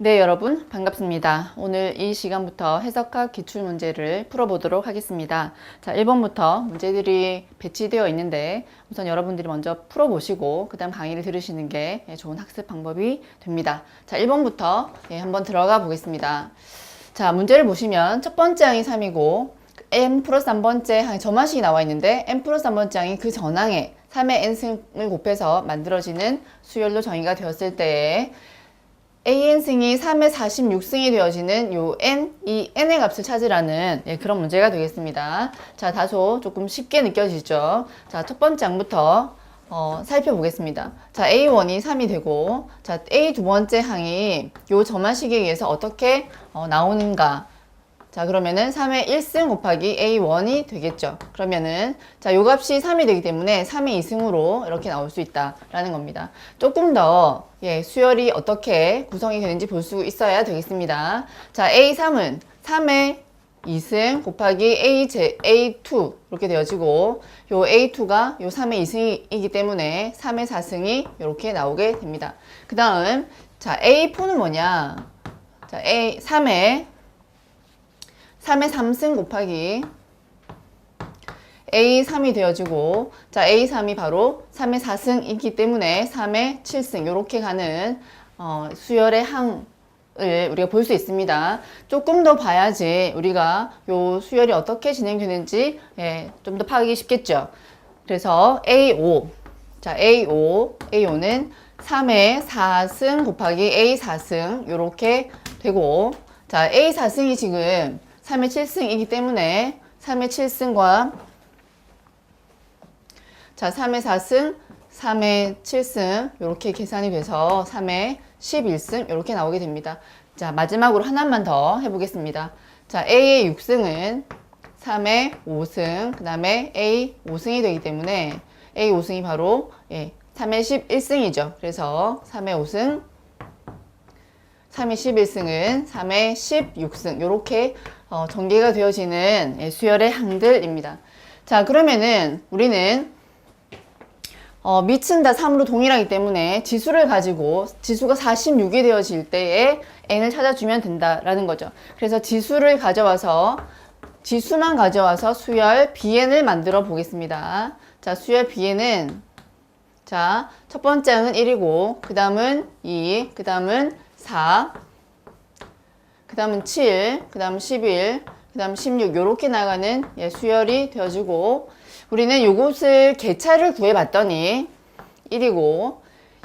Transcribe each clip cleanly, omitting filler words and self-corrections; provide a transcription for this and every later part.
네, 여러분 반갑습니다. 오늘 이 시간부터 해석학 기출문제를 풀어보도록 하겠습니다. 자, 1번부터 문제들이 배치되어 있는데 우선 여러분들이 먼저 풀어보시고 그 다음 강의를 들으시는 게 좋은 학습 방법이 됩니다. 자, 1번부터 한번 들어가 보겠습니다. 자, 문제를 보시면 첫 번째 항이 3이고 n 플러스 3번째 항이 점화식이 나와 있는데 n 플러스 3번째 항이 그 전항에 3의 n승을 곱해서 만들어지는 수열로 정의가 되었을 때에 AN승이 3의 46승이 되어지는 요 n, 이 n의 값을 찾으라는 그런 문제가 되겠습니다. 자, 다소 조금 쉽게 느껴지죠? 자, 첫 번째 항부터 살펴보겠습니다. 자, A1이 3이 되고, 자, A 두 번째 항이 요 점화식에 의해서 어떻게 나오는가? 자, 그러면은 3의 1승 곱하기 A1이 되겠죠. 그러면은, 자, 요 값이 3이 되기 때문에 3의 2승으로 이렇게 나올 수 있다라는 겁니다. 조금 더, 수열이 어떻게 구성이 되는지 볼 수 있어야 되겠습니다. 자, A3은 3의 2승 곱하기 A2 이렇게 되어지고, 요 A2가 요 3의 2승이기 때문에 3의 4승이 이렇게 나오게 됩니다. 그 다음, 자, A4는 뭐냐? 자, A3의 3승 곱하기 A3이 되어지고, 자, A3이 바로 3의 4승이기 때문에 3의 7승 이렇게 가는 수열의 항을 우리가 볼 수 있습니다. 조금 더 봐야지 우리가 요 수열이 어떻게 진행되는지 좀 더 파악이 쉽겠죠. 그래서 A5, 자, A5는 3의 4승 곱하기 A4승 이렇게 되고, 자, A4승이 지금 3의 7승이기 때문에 3의 7승과 자, 3의 4승, 3의 7승 이렇게 계산이 돼서 3의 11승 이렇게 나오게 됩니다. 자, 마지막으로 하나만 더 해보겠습니다. 자, A의 6승은 3의 5승, 그 다음에 A 5승이 되기 때문에 A 5승이 바로 3의 11승이죠. 그래서 3의 5승, 3의 11승은 3의 16승 이렇게 전개가 되어지는 수열의 항들입니다. 자, 그러면은 우리는 밑은 다 3으로 동일하기 때문에 지수를 가지고 지수가 46이 되어질 때에 n을 찾아주면 된다라는 거죠. 그래서 지수만 가져와서 수열 bn을 만들어 보겠습니다. 자, 수열 bn은 자, 첫 번째 항은 1이고 그 다음은 2, 그 다음은 4, 그 다음은 7, 그 다음 11, 그 다음 16 요렇게 나가는 수열이 되어지고, 우리는 요것을 개차를 구해봤더니 1이고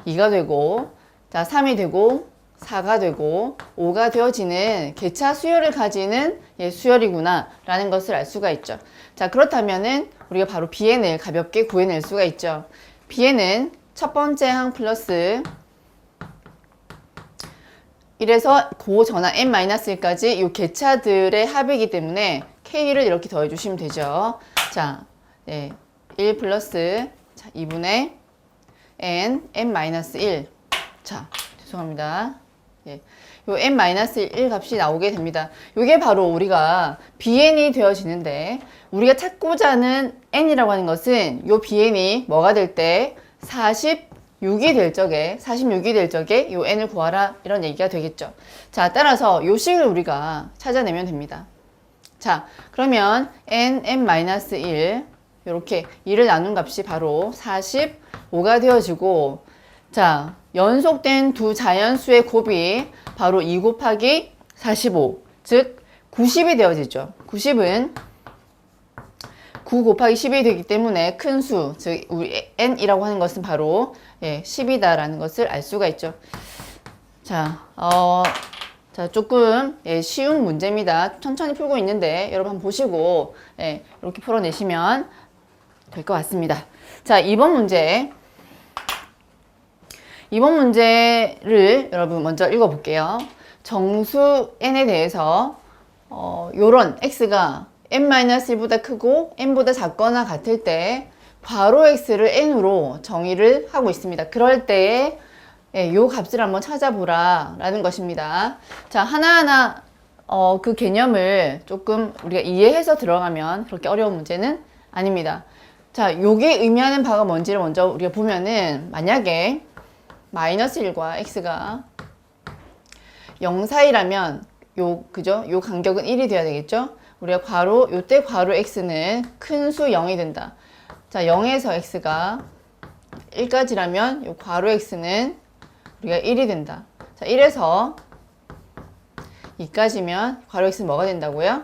2가 되고, 자, 3이 되고 4가 되고 5가 되어지는 개차 수열을 가지는 수열이구나 라는 것을 알 수가 있죠. 자, 그렇다면은 우리가 바로 bn을 가볍게 구해낼 수가 있죠. bn은 첫 번째 항 플러스 이래서 고전화 n-1까지 이 개차들의 합이기 때문에 k를 이렇게 더해주시면 되죠. 자, 1 플러스 2분의 n-1. 자, 죄송합니다. 요 n-1 값이 나오게 됩니다. 이게 바로 우리가 bn이 되어지는데, 우리가 찾고자 하는 n이라고 하는 것은 요 bn이 뭐가 될 때 46이 될 적에 요 n을 구하라 이런 얘기가 되겠죠. 자, 따라서 요 식을 우리가 찾아내면 됩니다. 자, 그러면 n-1 이렇게 2를 나눈 값이 바로 45가 되어지고, 자, 연속된 두 자연수의 곱이 바로 2 곱하기 45, 즉 90이 되어지죠. 90은 9 곱하기 10이 되기 때문에 큰 수, 즉 우리 n이라고 하는 것은 바로 10이다라는 것을 알 수가 있죠. 자, 조금 쉬운 문제입니다. 천천히 풀고 있는데 여러분 한번 보시고 이렇게 풀어내시면 될 것 같습니다. 자, 2번 문제를 여러분 먼저 읽어볼게요. 정수 n에 대해서 요런 x가 n-1보다 크고 n보다 작거나 같을 때 괄호 x를 n으로 정의를 하고 있습니다. 그럴 때에 요 값을 한번 찾아보라 라는 것입니다. 자, 하나하나 그 개념을 조금 우리가 이해해서 들어가면 그렇게 어려운 문제는 아닙니다. 자, 요게 의미하는 바가 뭔지를 먼저 우리가 보면은, 만약에 마이너스 1과 x가 0 사이라면 그죠? 요 간격은 1이 돼야 되겠죠? 우리가 요때 괄호 x는 큰 수 0이 된다. 자, 0에서 x가 1까지라면 요 괄호 x는 우리가 1이 된다. 자, 1에서 2까지면 괄호 x는 뭐가 된다고요?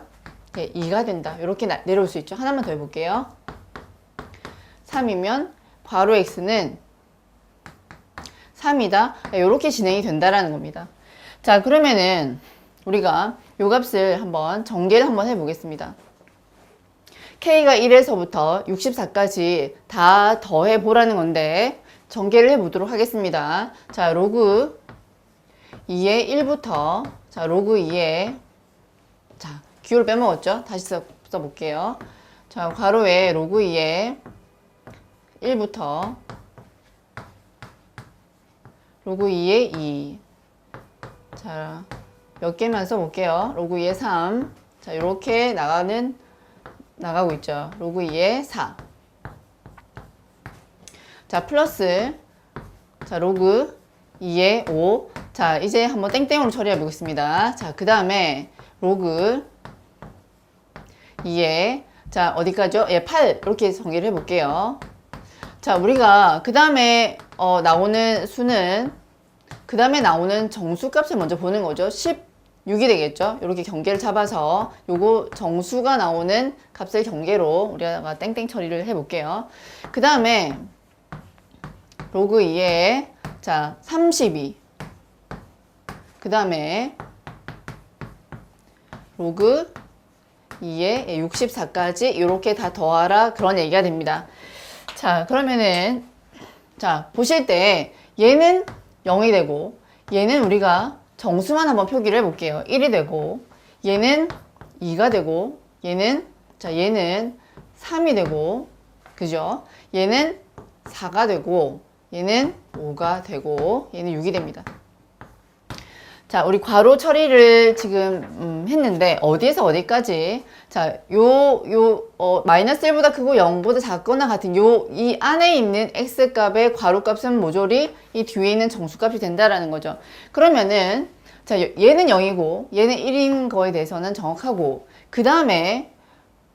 네, 2가 된다. 이렇게 내려올 수 있죠. 하나만 더 해볼게요. 3이면 괄호 x는 3이다. 이렇게 진행이 된다라는 겁니다. 자, 그러면은 우리가 요 값을 한번 전개를 한번 해보겠습니다. k가 1에서부터 64까지 다 더해 보라는 건데 전개를 해보도록 하겠습니다. 자, 로그 2의 1부터 자, 로그 2의 자, 기호를 빼먹었죠? 다시 써볼게요. 자, 괄호에 로그 2의 1부터 로그 2의 2. 자, 몇 개만 써볼게요. 로그 2의 3. 자, 이렇게 나가고 있죠. 로그 2의 4. 자, 플러스, 자, 로그 2의 5. 자, 이제 한번 땡땡으로 처리해 보겠습니다. 자, 그 다음에 로그 2의, 자, 어디까지요? 예, 8. 이렇게 전개를 해 볼게요. 자, 우리가 그 다음에 나오는 수는 그 다음에 나오는 정수값을 먼저 보는 거죠. 16이 되겠죠. 이렇게 경계를 잡아서 요거 정수가 나오는 값을 경계로 우리가 땡땡 처리를 해 볼게요. 그 다음에 로그 2에 자 32. 그 다음에 로그 2에 64까지 이렇게 다 더하라 그런 얘기가 됩니다. 자, 그러면은 자, 보실 때 얘는 0이 되고 얘는 우리가 정수만 한번 표기를 해볼게요. 1이 되고 얘는 2가 되고 얘는 3이 되고 그죠? 얘는 4가 되고 얘는 5가 되고 얘는 6이 됩니다. 자, 우리 괄호 처리를 지금 했는데 어디에서 어디까지? 자, 마이너스 1보다 크고 0보다 작거나 같은 이 안에 있는 x 값의 괄호 값은 모조리 이 뒤에 있는 정수값이 된다라는 거죠. 그러면은 자, 얘는 0이고 얘는 1인 거에 대해서는 정확하고 그 다음에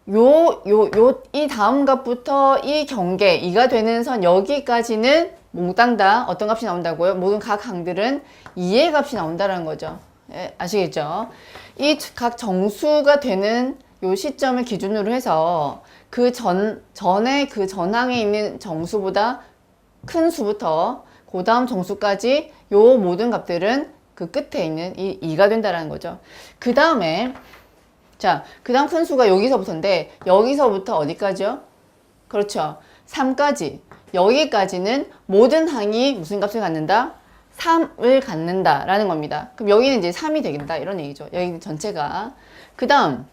이 다음 값부터 이 경계 2가 되는 선 여기까지는 몽땅 다 어떤 값이 나온다고요? 모든 각 항들은 2의 값이 나온다는 거죠. 예, 아시겠죠? 이 각 정수가 되는 요 시점을 기준으로 해서 그 전에 그 전항에 있는 정수보다 큰 수부터 그 다음 정수까지 요 모든 값들은 그 끝에 있는 이 2가 된다는 거죠. 그 다음에 자, 그 다음 큰 수가 여기서부터인데 여기서부터 어디까지요? 그렇죠. 3까지. 여기까지는 모든 항이 무슨 값을 갖는다? 3을 갖는다 라는 겁니다. 그럼 여기는 이제 3이 되겠다 이런 얘기죠. 여기 전체가. 그 다음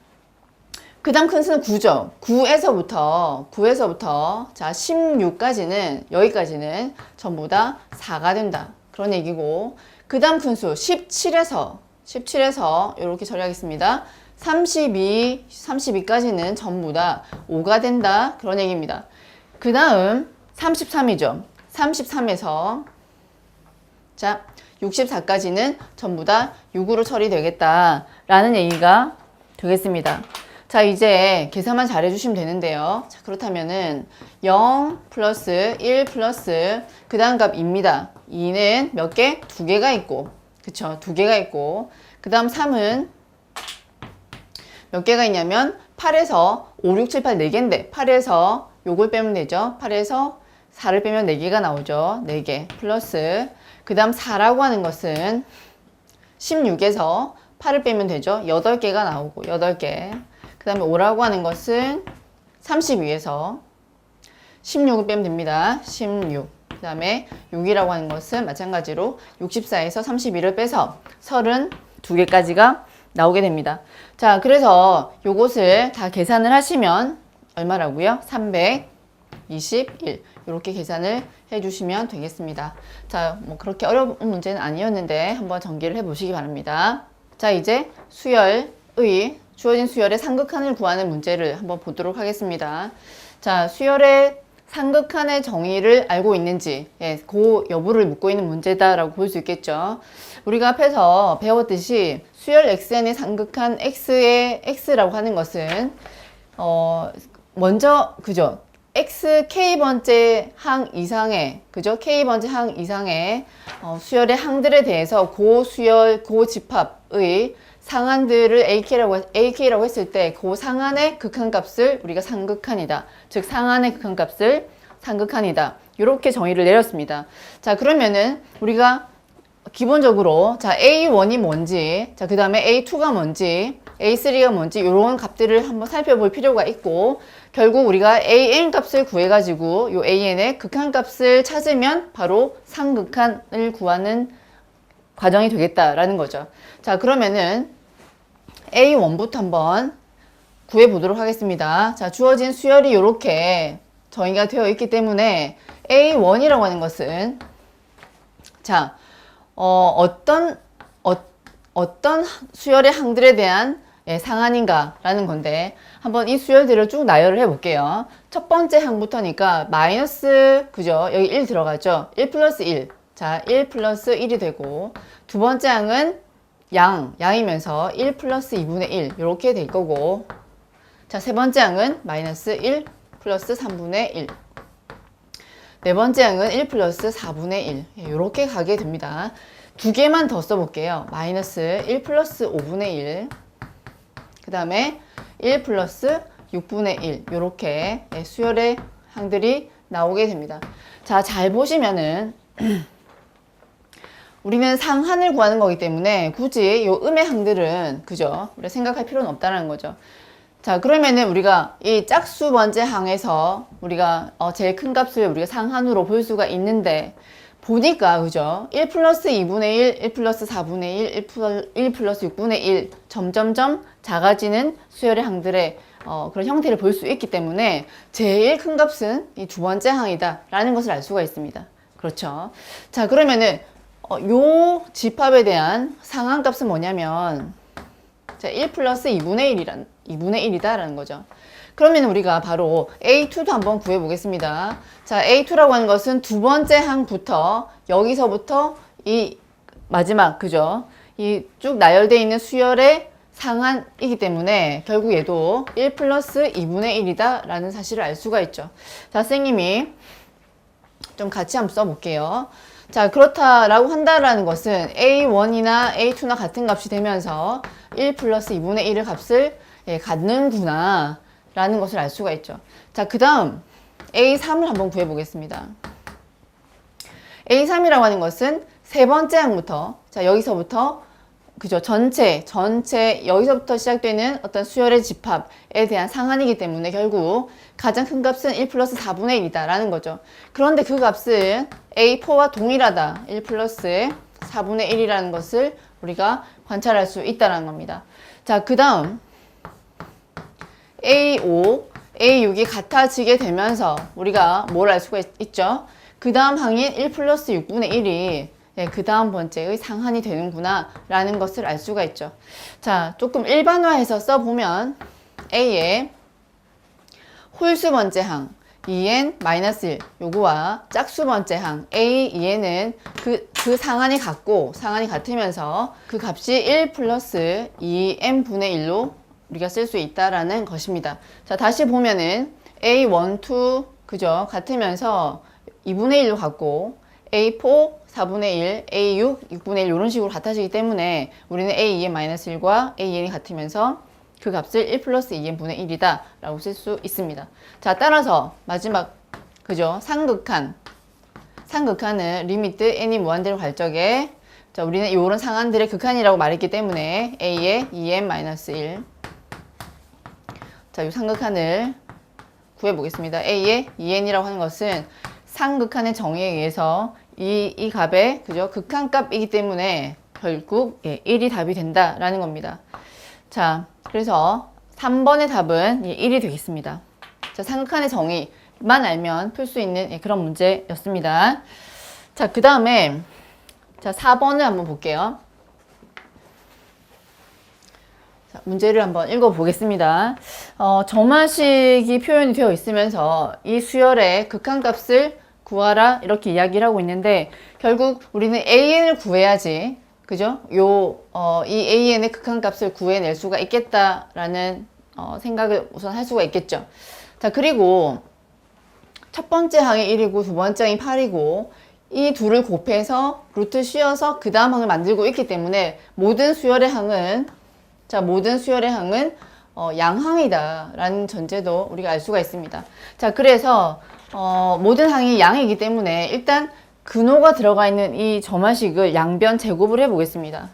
큰 수는 9죠. 9에서부터 자 16까지는 여기까지는 전부 다 4가 된다. 그런 얘기고 그 다음 큰 수 17에서 이렇게 처리하겠습니다. 32까지는 전부 다 5가 된다. 그런 얘기입니다. 그 다음 33이죠. 33에서 자 64까지는 전부 다 6으로 처리되겠다 라는 얘기가 되겠습니다. 자, 이제 계산만 잘 해주시면 되는데요. 자, 그렇다면은 0 플러스 1 플러스 그 다음 값 2입니다. 2는 몇 개? 2개가 있고 그쵸? 2개가 있고 그 다음 3은 몇 개가 있냐면 8에서 5, 6, 7, 8 4개인데 8에서 요걸 빼면 되죠. 8에서 4를 빼면 4개가 나오죠. 4개 플러스 그 다음 4라고 하는 것은 16에서 8을 빼면 되죠. 8개가 나오고 8개 그 다음에 5라고 하는 것은 32에서 16을 빼면 됩니다. 16 그 다음에 6이라고 하는 것은 마찬가지로 64에서 31을 빼서 32개까지가 나오게 됩니다. 자, 그래서 요것을 다 계산을 하시면 얼마라고요? 321 이렇게 계산을 해주시면 되겠습니다. 자, 뭐 그렇게 어려운 문제는 아니었는데 한번 전개를 해보시기 바랍니다. 자, 이제 주어진 수열의 상극한을 구하는 문제를 한번 보도록 하겠습니다. 자, 수열의 상극한의 정의를 알고 있는지, 예, 그 여부를 묻고 있는 문제다라고 볼 수 있겠죠. 우리가 앞에서 배웠듯이 수열 xn의 상극한 x의 x라고 하는 것은 먼저 그죠? x k번째 항 이상의 그죠? k번째 항 이상의 수열의 항들에 대해서 고수열 고집합의 상한들을 AK라고 했을 때 그 상한의 극한값을 우리가 상극한이다. 즉 상한의 극한값을 상극한이다. 이렇게 정의를 내렸습니다. 자, 그러면은 우리가 기본적으로 자 A1이 뭔지, 자, 그 다음에 A2가 뭔지, A3가 뭔지 이런 값들을 한번 살펴볼 필요가 있고, 결국 우리가 AN 값을 구해가지고 요 AN의 극한값을 찾으면 바로 상극한을 구하는 과정이 되겠다라는 거죠. 자, 그러면은 A1부터 한번 구해보도록 하겠습니다. 자, 주어진 수열이 이렇게 정의가 되어 있기 때문에 A1이라고 하는 것은 자, 어떤 수열의 항들에 대한 상한인가라는 건데, 한번 이 수열들을 쭉 나열을 해볼게요. 첫 번째 항부터니까 마이너스, 그죠? 여기 1 들어가죠? 1 플러스 1. 자, 1 플러스 1이 되고, 두 번째 항은 양이면서 1 플러스 2분의 1. 이렇게 될 거고, 자, 세 번째 항은 마이너스 1 플러스 3분의 1. 네 번째 항은 1 플러스 4분의 1. 이렇게 가게 됩니다. 두 개만 더 써볼게요. 마이너스 1 플러스 5분의 1. 그 다음에 1 플러스 6분의 1. 이렇게 수열의 항들이 나오게 됩니다. 자, 잘 보시면은 우리는 상한을 구하는 거기 때문에 굳이 요 음의 항들은 그죠? 우리가 생각할 필요는 없다는 거죠. 자, 그러면은 우리가 이 짝수 번째 항에서 우리가 제일 큰 값을 우리가 상한으로 볼 수가 있는데, 보니까 그죠? 1 플러스 2분의 1, 1 플러스 4분의 1, 1 플러스 6분의 1 점점점 작아지는 수열의 항들의 그런 형태를 볼 수 있기 때문에 제일 큰 값은 이 두 번째 항이다 라는 것을 알 수가 있습니다. 그렇죠? 자, 그러면은 요 집합에 대한 상한값은 뭐냐면 자, 1 플러스 2분의 1이다 라는 거죠. 그러면 우리가 바로 A2도 한번 구해 보겠습니다. 자, A2라고 하는 것은 두 번째 항부터 여기서부터 이 마지막 그죠? 이 쭉 나열되어 있는 수열의 상한이기 때문에 결국 얘도 1 플러스 2분의 1이다 라는 사실을 알 수가 있죠. 자, 선생님이 좀 같이 한번 써볼게요. 자, 그렇다라고 한다라는 것은 A1이나 A2나 같은 값이 되면서 1 플러스 2분의 1의 값을 갖는구나 라는 것을 알 수가 있죠. 자, 그 다음 A3을 한번 구해보겠습니다. A3이라고 하는 것은 세 번째 항부터, 자, 여기서부터 그죠? 전체 여기서부터 시작되는 어떤 수열의 집합에 대한 상한이기 때문에 결국 가장 큰 값은 1 플러스 4분의 1이다 라는 거죠. 그런데 그 값은 A4와 동일하다. 1 플러스 4분의 1이라는 것을 우리가 관찰할 수 있다는 겁니다. 자, 그 다음 A5, A6이 같아지게 되면서 우리가 뭘 알 수가 있죠? 그 다음 항인 1 플러스 6분의 1이 그 다음 번째의 상한이 되는구나 라는 것을 알 수가 있죠. 자, 조금 일반화해서 써보면 A의 홀수 번째 항 2n-1 요거와 짝수 번째 항 A, 2n은 그 상한이 같으면서 그 값이 1 플러스 2n 분의 1로 우리가 쓸 수 있다라는 것입니다. 자, 다시 보면은 A1, 2 그죠? 같으면서 2분의 1로 같고 A4 4분의 1, A6 6분의 1 이런 식으로 같아지기 때문에 우리는 A2n-1과 A2n이 같으면서 그 값을 1 플러스 2n 분의 1이다 라고 쓸 수 있습니다. 자, 따라서 마지막 그죠? 상극한은 리미트 n이 무한대로 갈 적에 자, 우리는 이런 상한들의 극한이라고 말했기 때문에 A의 2n-1 자, 이 상극한을 구해보겠습니다. A의 2n이라고 하는 것은 상극한의 정의에 의해서 이 값의 그죠? 극한값이기 때문에 결국 1이 답이 된다라는 겁니다. 자, 그래서 3번의 답은 1이 되겠습니다. 자, 상극한의 정의만 알면 풀 수 있는 그런 문제였습니다. 자, 그 다음에 자, 4번을 한번 볼게요. 자, 문제를 한번 읽어보겠습니다. 점화식이 표현이 되어 있으면서 이 수열의 극한값을 구하라 이렇게 이야기를 하고 있는데 결국 우리는 AN을 구해야지 그죠? 이 AN의 극한값을 구해낼 수가 있겠다라는 생각을 우선 할 수가 있겠죠. 자, 그리고 첫 번째 항이 1이고 두 번째 항이 8이고 이 둘을 곱해서 루트 씌워서 그 다음 항을 만들고 있기 때문에 모든 수열의 항은 양항이다 라는 전제도 우리가 알 수가 있습니다. 자, 그래서 모든 항이 양이기 때문에 일단 근호가 들어가 있는 이 점화식을 양변 제곱을 해 보겠습니다.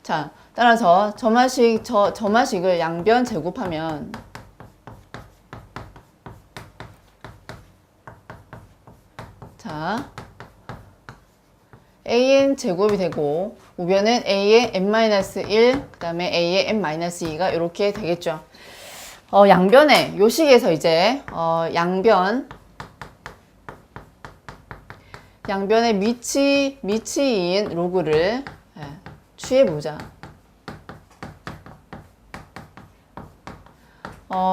자, 따라서 점화식을 양변 제곱하면 자, a의 제곱이 되고 우변은 a의 n-1 그 다음에 a의 n-2가 이렇게 되겠죠. 양변에 요 식에서 이제 양변의 미치인 로그를 취해보자.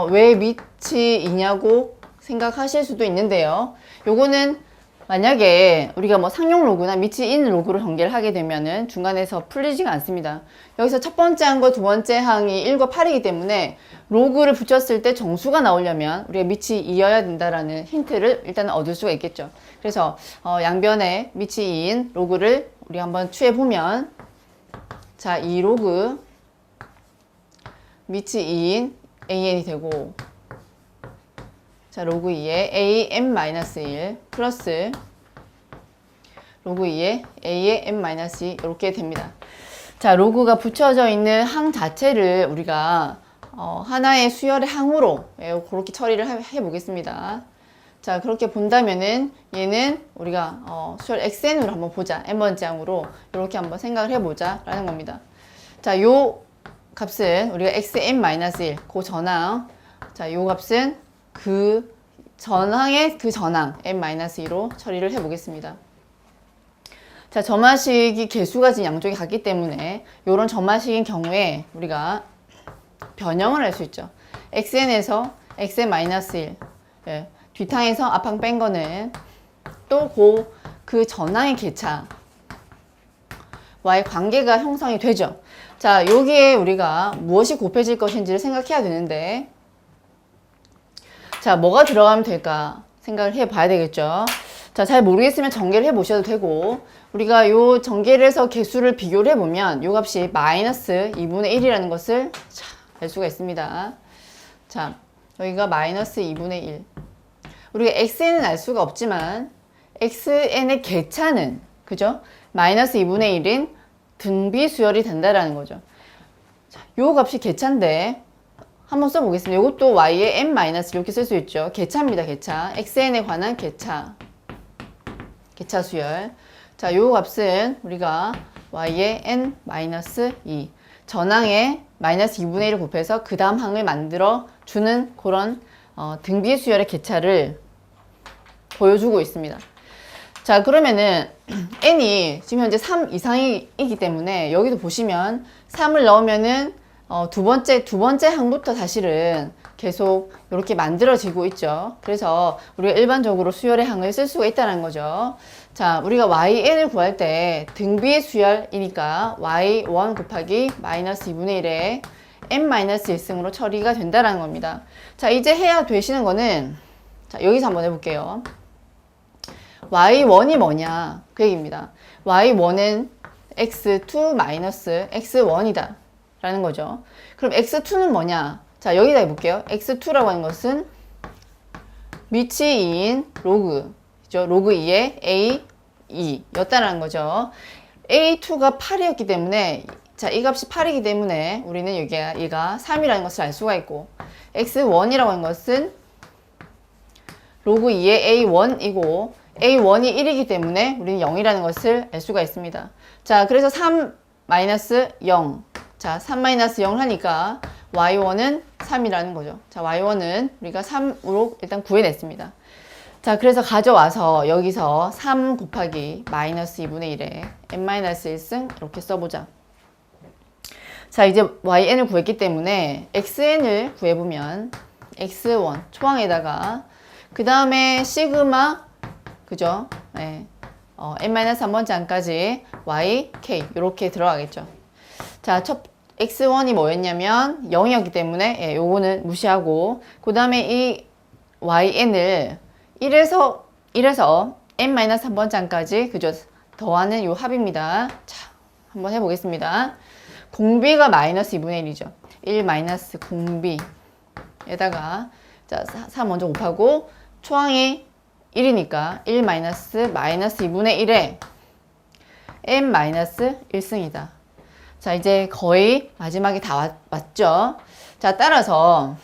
왜 미치이냐고 생각하실 수도 있는데요. 요거는 만약에 우리가 뭐 상용 로그나 미치인 로그로 전개를 하게 되면은 중간에서 풀리지가 않습니다. 여기서 첫 번째 항과 두 번째 항이 1과 8이기 때문에 로그를 붙였을 때 정수가 나오려면 우리가 미치이어야 된다라는 힌트를 일단 얻을 수가 있겠죠. 그래서 양변의 미치인 로그를 우리 한번 취해보면 자, 이 로그 미치인 AN이 되고 자, 로그 2의 AN-1 플러스 로그 2의 A의 N-2 이렇게 됩니다. 자, 로그가 붙여져 있는 항 자체를 우리가 하나의 수열의 항으로 그렇게 처리를 해보겠습니다. 자, 그렇게 본다면은 얘는 우리가 수열 XN으로 한번 보자. n번째 항으로 이렇게 한번 생각을 해보자 라는 겁니다. 자, 요 값은 우리가 XN-1 그 전항 자, 요 값은 그 전항의 그 전항 n-2로 처리를 해 보겠습니다. 자, 점화식이 개수가 지금 양쪽이 같기 때문에 이런 점화식인 경우에 우리가 변형을 할 수 있죠. xn에서 xn-1 예, 뒷항에서 앞항 뺀 거는 또 그 전항의 개차 와의 관계가 형성이 되죠. 자, 여기에 우리가 무엇이 곱해질 것인지를 생각해야 되는데 자, 뭐가 들어가면 될까 생각을 해 봐야 되겠죠. 자, 잘 모르겠으면 전개를 해 보셔도 되고 우리가 요 전개를 해서 개수를 비교를 해 보면 요 값이 마이너스 2분의 1이라는 것을 알 수가 있습니다. 자, 여기가 마이너스 2분의 1 우리가 xn은 알 수가 없지만 xn의 개차는 그죠? 마이너스 2분의 1인 등비 수열이 된다라는 거죠. 자, 요 값이 개차인데 한번 써보겠습니다. 이것도 y의 n- 이렇게 쓸 수 있죠. 개차입니다. 개차. xn에 관한 개차. 개차 수열. 자, 요 값은 우리가 y의 n-2 전항에 마이너스 2분의 1을 곱해서 그 다음 항을 만들어 주는 그런 등비 수열의 개차를 보여주고 있습니다. 자, 그러면은 n이 지금 현재 3 이상이기 때문에 여기도 보시면 3을 넣으면은 두 번째 항부터 사실은 계속 이렇게 만들어지고 있죠. 그래서 우리가 일반적으로 수열의 항을 쓸 수가 있다는 거죠. 자, 우리가yn을 구할 때 등비의 수열이니까 y1 곱하기 마이너스 2분의 1에 n-1승으로 처리가 된다는 겁니다. 자, 이제 해야 되시는 거는 자, 여기서 한번 해볼게요. y1이 뭐냐 그 얘기입니다. y1은 x2 마이너스 x1이다 라는 거죠. 그럼 x2는 뭐냐? 자, 여기다 해볼게요. x2라고 하는 것은 미치인 로그죠. 로그 2의 a2 였다라는 거죠. a2가 8이었기 때문에 자, 이 값이 8이기 때문에 우리는 얘가 3이라는 것을 알 수가 있고 x1이라고 하는 것은 로그 2의 a1이고 a1이 1이기 때문에 우리는 0이라는 것을 알 수가 있습니다. 자, 그래서 3 마이너스 0 자, 3-0을 하니까 y1은 3이라는 거죠. 자, y1은 우리가 3으로 일단 구해냈습니다. 자, 그래서 가져와서 여기서 3 곱하기 마이너스 2분의 1에 n-1승 이렇게 써보자. 자, 이제yn을 구했기 때문에 xn을 구해보면 x1 초항에다가 그 다음에 시그마 그죠? 네. n-1번째 항까지 yk 이렇게 들어가겠죠. 자, 첫 x1이 뭐였냐면 0이었기 때문에 예, 요거는 무시하고 그 다음에 이yn을 1에서 n-1번째 항까지 그죠? 더하는 요 합입니다. 자, 한번 해보겠습니다. 공비가 마이너스 2분의 1이죠. 1 마이너스 공비에다가 자, 4 먼저 곱하고 초항이 1이니까 1 마이너스 2분의 1에 n 마이너스 1승이다. 자, 이제 거의 마지막에 다 왔죠. 자, 따라서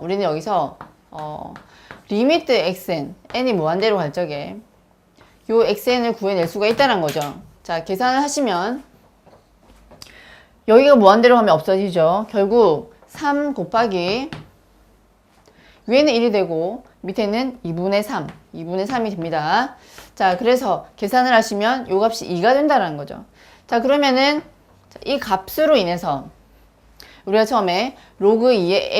우리는 여기서 리미트 xn, n이 무한대로 갈 적에 요 xn을 구해낼 수가 있다는 거죠. 자, 계산을 하시면 여기가 무한대로 가면 없어지죠. 결국 3 곱하기 위에는 1이 되고 밑에는 2분의 3이 됩니다. 자, 그래서 계산을 하시면 요 값이 2가 된다는 거죠. 자, 그러면은 이 값으로 인해서 우리가 처음에 로그 2의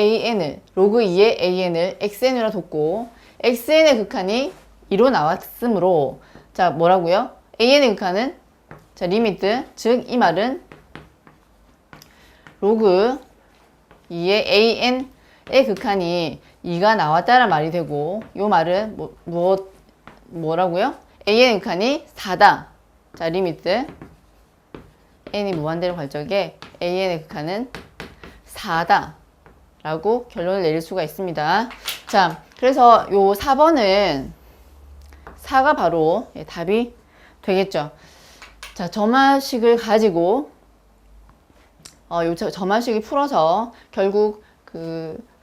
an을 xn으로 뒀고 xn의 극한이 2로 나왔으므로 자, 뭐라고요? an의 극한은 자, 리미트, 즉 이 말은 로그 2의 an의 극한이 2가 나왔다는 말이 되고 요 말은 뭐라고요? an의 극한이 4다. 자, 리미트 n이 무한대로 갈 적에 an의 극한은 4다 라고 결론을 내릴 수가 있습니다. 자, 그래서 요 4번은 4가 바로 답이 되겠죠. 자, 점화식을 가지고 요 점화식이 풀어서 결국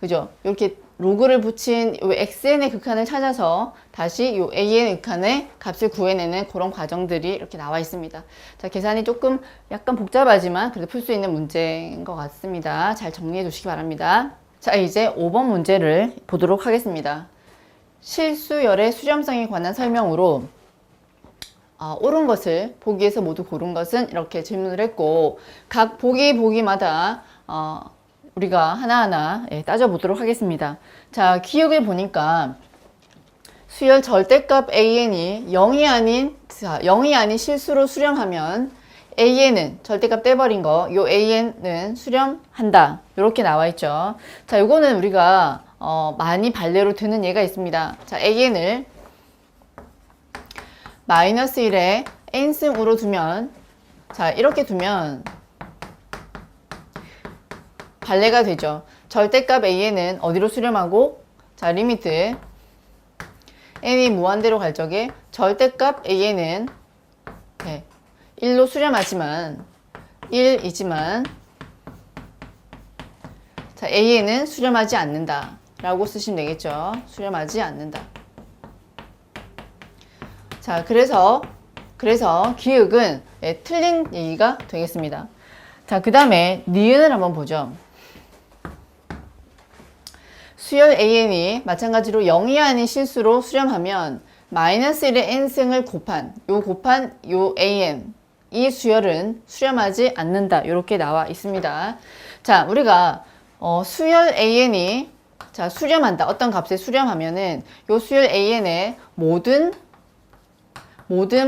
그죠? 이렇게 로그를 붙인 요 xn의 극한을 찾아서 다시 요 an의 극한의 값을 구해내는 그런 과정들이 이렇게 나와 있습니다. 자, 계산이 조금 약간 복잡하지만 그래도 풀 수 있는 문제인 것 같습니다. 잘 정리해 주시기 바랍니다. 자, 이제 5번 문제를 보도록 하겠습니다. 실수열의 수렴성에 관한 설명으로 옳은 것을 보기에서 모두 고른 것은 이렇게 질문을 했고 각 보기마다 우리가 하나하나 따져보도록 하겠습니다. 자, 기억을 보니까 수열 절대값 an이 0이 아닌 실수로 수렴하면 an은 절대값 떼버린 거, 요 an은 수렴한다. 이렇게 나와 있죠. 자, 요거는 우리가 많이 발레로 드는 예가 있습니다. 자, an을 마이너스 1에 n승으로 두면 자, 이렇게 두면 발레가 되죠. 절대값 an은 어디로 수렴하고 자, 리미트 n이 무한대로 갈 적에 절대값 an은 1로 수렴하지만 1이지만 자, an은 수렴하지 않는다 라고 쓰시면 되겠죠. 수렴하지 않는다. 자, 그래서 기억은 틀린 얘기가 되겠습니다. 자, 그 다음에 니은을 한번 보죠. 수열 an이 마찬가지로 0이 아닌 실수로 수렴하면 마이너스 1의 n승을 곱한 요 an 이 수열은 수렴하지 않는다. 이렇게 나와 있습니다. 자, 우리가 수열 an이 자, 수렴한다. 어떤 값에 수렴하면은 요 수열 an의 모든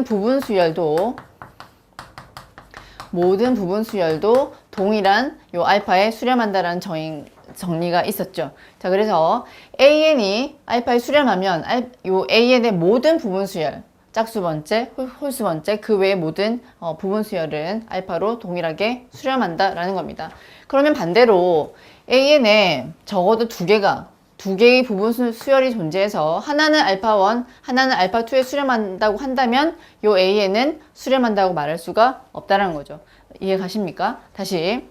부분 수열도 동일한 요 알파에 수렴한다라는 정리가 있었죠. 자, 그래서 an이 알파에 수렴하면 요 an의 모든 부분 수열, 짝수번째, 홀수번째 그 외의 모든 부분 수열은 알파로 동일하게 수렴한다라는 겁니다. 그러면 반대로 an에 적어도 두 개의 부분 수열이 존재해서 하나는 알파1, 하나는 알파2에 수렴한다고 한다면 요 an은 수렴한다고 말할 수가 없다는 거죠. 이해 가십니까? 다시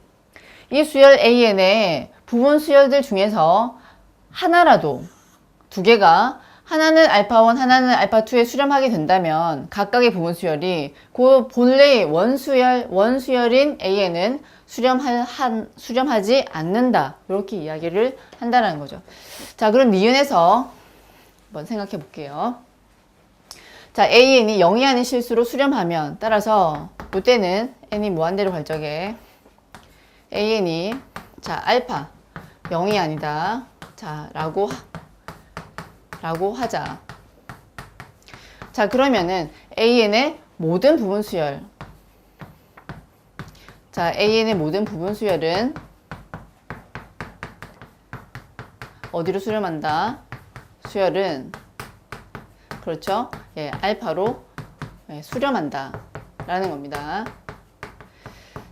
이 수열 an의 부분 수열들 중에서 하나라도 두 개가 하나는 알파1, 하나는 알파2에 수렴하게 된다면 각각의 부분 수열이 그 본래의 원수열인 an은 수렴하지 않는다. 이렇게 이야기를 한다는 거죠. 자, 그럼 니은에서 한번 생각해 볼게요. 자, an이 0이 아닌 실수로 수렴하면 따라서 이때는 n이 무한대로 갈 적에 AN이 자 알파 0이 아니다. 자 라고 하자. 자 그러면은 AN의 모든 부분 수열, 자 AN의 모든 부분 수열은 어디로 수렴한다? 수열은 그렇죠? 예, 알파로 수렴한다 라는 겁니다.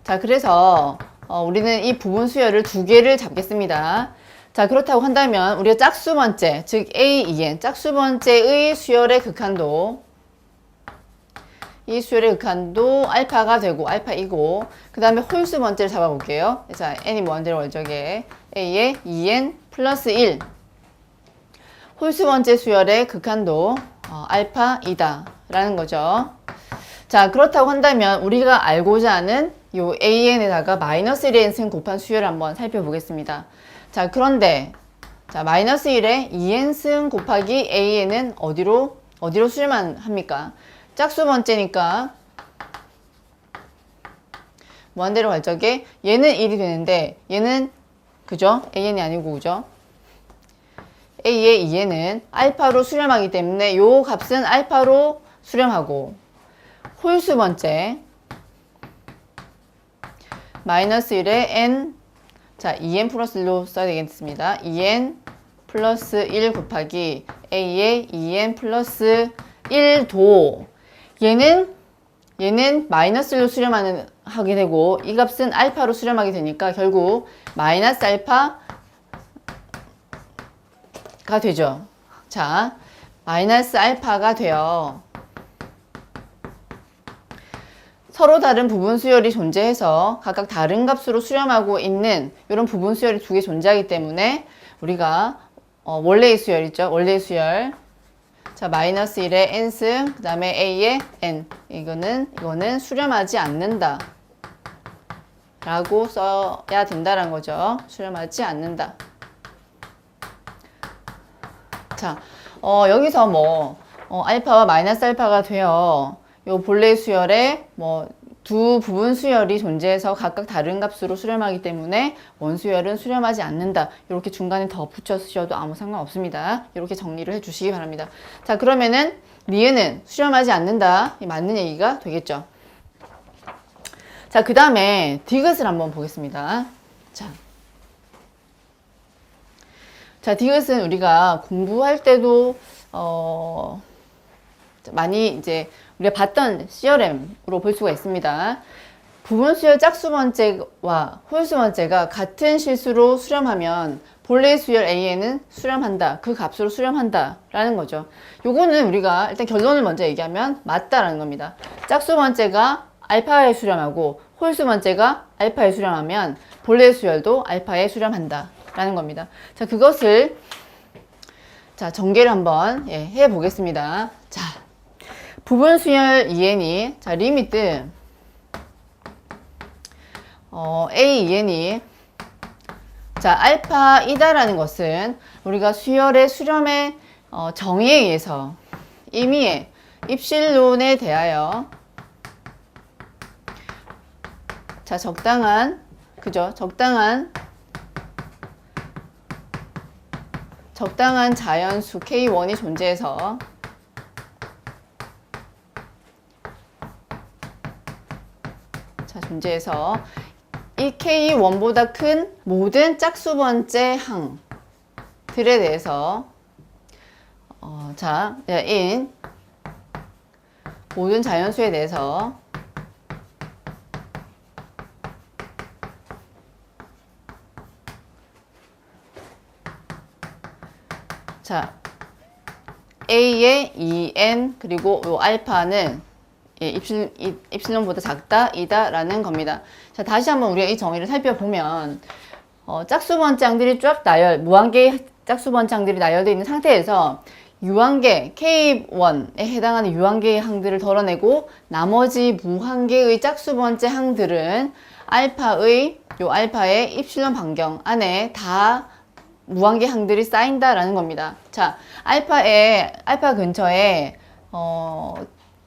자 그래서 우리는 이 부분 수열을 두 개를 잡겠습니다. 자 그렇다고 한다면 우리가 짝수 번째, 즉 AEN 짝수 번째의 수열의 극한도, 이 수열의 극한도 알파가 되고 알파이고, 그 다음에 홀수 번째를 잡아볼게요. 자 n이 무한대로 월적에 A의 2n 플러스 1, 홀수 번째 수열의 극한도 알파이다 라는 거죠. 자 그렇다고 한다면 우리가 알고자 하는 요 AN에다가 마이너스 1의 n승 곱한 수열을 한번 살펴보겠습니다. 자 그런데 자 마이너스 1의 2n승 곱하기 AN은 어디로 수렴만 합니까? 짝수 번째니까 무한대로 갈 적에 얘는 1이 되는데 얘는 그죠? AN이 아니고 그죠? A의 2n은 알파로 수렴하기 때문에 요 값은 알파로 수렴하고, 홀수 번째 마이너스 1의 n, 자 2n 플러스 1로 써야 되겠습니다. 2n 플러스 1 곱하기 A의 2n 플러스 1도, 얘는 마이너스 1로 수렴하게 되고 이 값은 알파로 수렴하게 되니까 결국 마이너스 알파가 되죠. 자 마이너스 알파가 돼요. 서로 다른 부분 수열이 존재해서 각각 다른 값으로 수렴하고 있는 이런 부분 수열이 두 개 존재하기 때문에 우리가 원래의 수열 있죠. 원래의 수열. 자 마이너스 1의 n승, 그 다음에 a의 n, 이거는 수렴하지 않는다 라고 써야 된다는 거죠. 수렴하지 않는다. 자 여기서 뭐 알파와 마이너스 알파가 되어 요 본래 수열에 뭐 두 부분 수열이 존재해서 각각 다른 값으로 수렴하기 때문에 원수열은 수렴하지 않는다. 이렇게 중간에 더 붙여 쓰셔도 아무 상관없습니다. 이렇게 정리를 해주시기 바랍니다. 자 그러면은 니은은 수렴하지 않는다. 맞는 얘기가 되겠죠. 자 그 다음에 디귿을 한번 보겠습니다. 자 디귿은 우리가 공부할 때도 많이 이제 우리가 봤던 CRM으로 볼 수가 있습니다. 부분 수열 짝수 번째와 홀수 번째가 같은 실수로 수렴하면 본래 수열 AN은 수렴한다. 그 값으로 수렴한다 라는 거죠. 요거는 우리가 일단 결론을 먼저 얘기하면 맞다라는 겁니다. 짝수 번째가 알파에 수렴하고 홀수 번째가 알파에 수렴하면 본래 수열도 알파에 수렴한다 라는 겁니다. 자 그것을 자 전개를 한번 해 보겠습니다. 자 부분 수열 EN이 자 리미트 A EN이 자 알파이다라는 것은 우리가 수열의 수렴의 정의에 의해서 임의의 입실론에 대하여 자 적당한 자연수 K1이 존재해서 이 K1보다 큰 모든 짝수 번째 항들에 대해서 in 모든 자연수에 대해서 자 A의 2n 그리고 요 알파는 입실론보다 작다, 이다 라는 겁니다. 자, 다시 한번 우리가 이 정의를 살펴보면 짝수 번째 항들이 쫙 무한계의 짝수 번째 항들이 나열되어 있는 상태에서 유한계 K1에 해당하는 유한계의 항들을 덜어내고 나머지 무한계의 짝수 번째 항들은 알파의 입실론 반경 안에 다 무한계 항들이 쌓인다라는 겁니다. 자, 알파 근처에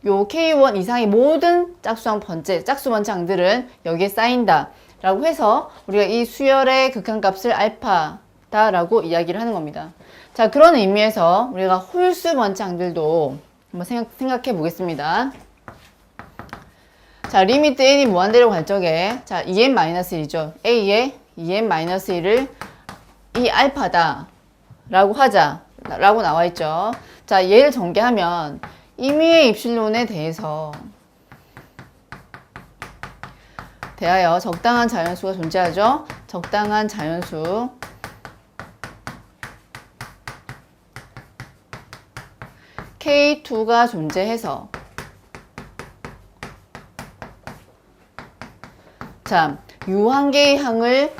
요 K1 이상의 모든 짝수 번째 항들은 여기에 쌓인다. 라고 해서 우리가 이 수열의 극한값을 알파다라고 이야기를 하는 겁니다. 자, 그런 의미에서 우리가 홀수 번창들도 한번 생각해 보겠습니다. 자, 리미트 n이 무한대로 갈 적에 자, 2n-1이죠. a의 2n-1을 이 알파다 라고 하자 라고 나와 있죠. 자, 얘를 전개하면 임의의 입실론에 대하여 적당한 자연수가 존재하죠. 적당한 자연수 K2가 존재해서 자, 유한계의 항을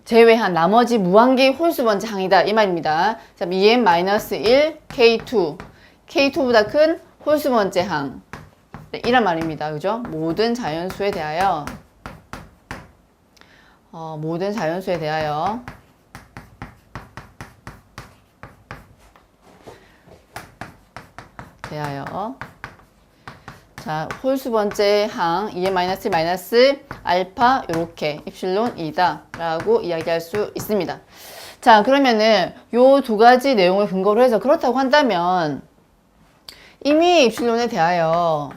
제외한 나머지 무한계의 홀수 번째 항이다 이 말입니다. 자, EN-1 K2 K2보다 큰 홀수 번째 항 네, 이란 말입니다. 그죠? 모든 자연수에 대하여 자, 홀수 번째 항 EN-1 마이너스 알파 요렇게 입실론이다 라고 이야기할 수 있습니다. 자, 그러면은 요 두 가지 내용을 근거로 해서 그렇다고 한다면 임의의 입실론에 대하여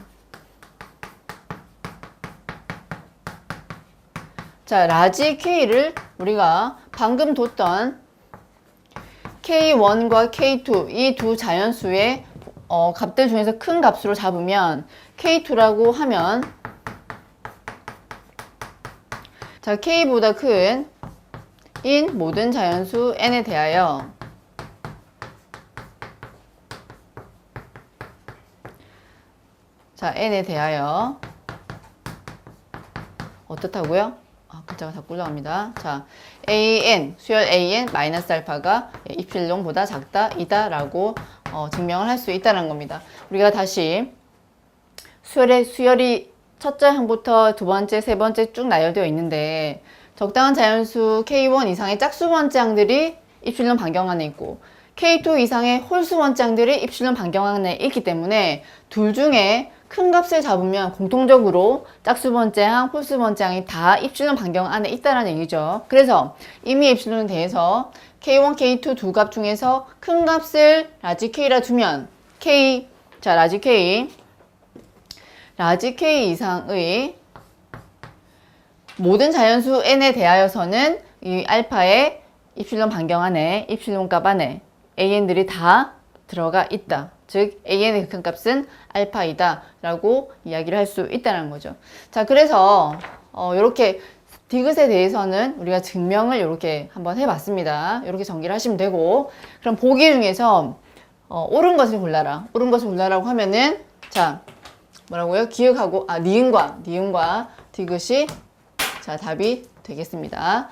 자, 라지 K를 우리가 방금 뒀던 K1과 K2 이 두 자연수의 값들 중에서 큰 값으로 잡으면 K2라고 하면 자, K보다 큰 인 모든 자연수 N에 대하여 자, N에 대하여 어떻다고요? 글자가 자꾸 올라갑니다. 자, AN, 수열 AN 마이너스 알파가 입실론보다 작다, 이다 라고 증명을 할 수 있다는 겁니다. 우리가 다시 수열이 첫째 항부터 두 번째, 세 번째 쭉 나열되어 있는데 적당한 자연수 K1 이상의 짝수 번째 항들이 입실론 반경 안에 있고 K2 이상의 홀수 번째 항들이 입실론 반경 안에 있기 때문에 둘 중에 큰 값을 잡으면 공통적으로 짝수 번째 항, 홀수 번째 항이 다 입실론 반경 안에 있다는 얘기죠. 그래서 이미 입실론에 대해서 K1, K2 두 값 중에서 큰 값을 라지 K라 두면 라지 K 이상의 모든 자연수 N에 대하여서는 이 알파의 입실론 반경 안에, 입실론 값 안에 AN들이 다 들어가 있다. 즉 AN의 극한값은 알파이다 라고 이야기를 할 수 있다는 거죠. 자, 그래서 이렇게 디귿에 대해서는 우리가 증명을 이렇게 한번 해봤습니다. 이렇게 전개를 하시면 되고, 그럼 보기 중에서 옳은 것을 골라라. 옳은 것을 골라라고 하면은 자, 뭐라고요? 기억하고 니은과 디귿이 자, 답이 되겠습니다.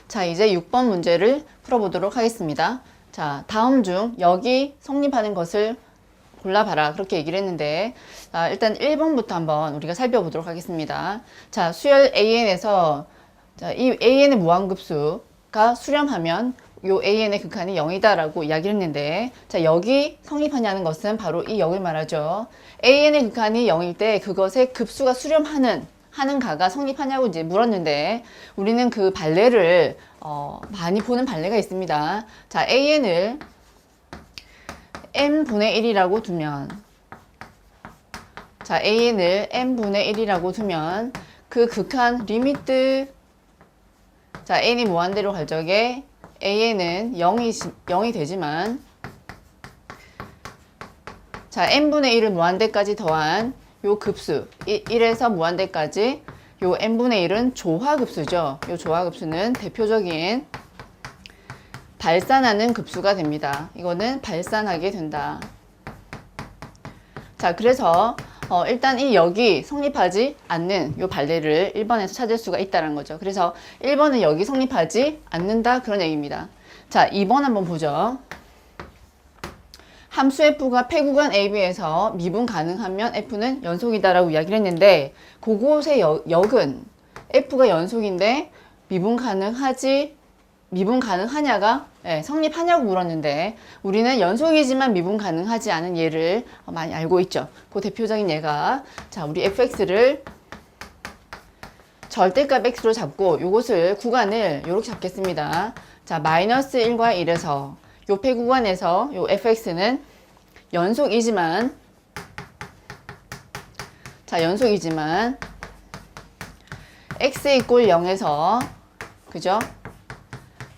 자, 이제 6번 문제를 풀어보도록 하겠습니다. 자, 다음 중 여기 성립하는 것을 골라봐라. 그렇게 얘기를 했는데, 일단 1번부터 한번 우리가 살펴보도록 하겠습니다. 자, 수열 AN에서 자, 이 AN의 무한급수가 수렴하면 요 AN의 극한이 0이다 라고 이야기를 했는데, 자, 여기 성립하냐는 것은 바로 이 0을 말하죠. AN의 극한이 0일 때 그것의 급수가 수렴하는 가가 성립하냐고 이제 물었는데, 우리는 그 발레를 많이 보는 발레가 있습니다. 자, AN을 n분의 1이라고 두면, 자, AN을 n분의 1이라고 두면 그 극한 리미트, 자, n이 무한대로 갈 적에 AN은 0이 되지만, 자, n분의 1을 무한대까지 더한 요 급수 1에서 무한대까지 요 n분의 1은 조화급수죠. 요 조화급수는 대표적인 발산하는 급수가 됩니다. 이거는 발산하게 된다. 자, 그래서 일단 여기 성립하지 않는 요 발레를 1번에서 찾을 수가 있다는 거죠. 그래서 1번은 여기 성립하지 않는다 그런 얘기입니다. 자, 2번 한번 보죠. 함수 f가 폐구간 AB에서 미분 가능하면 f는 연속이다 라고 이야기를 했는데, 그곳의 역은 f가 연속인데 미분 가능하냐가 성립하냐고 물었는데, 우리는 연속이지만 미분 가능하지 않은 예를 많이 알고 있죠. 그 대표적인 예가, 자, 우리 fx를 절대값 x로 잡고 요것을 구간을 이렇게 잡겠습니다. 자, 마이너스 1과 1에서 요폐 구간에서 요 fx는 연속이지만 자, 연속이지만 x 이꼴 0에서 그죠?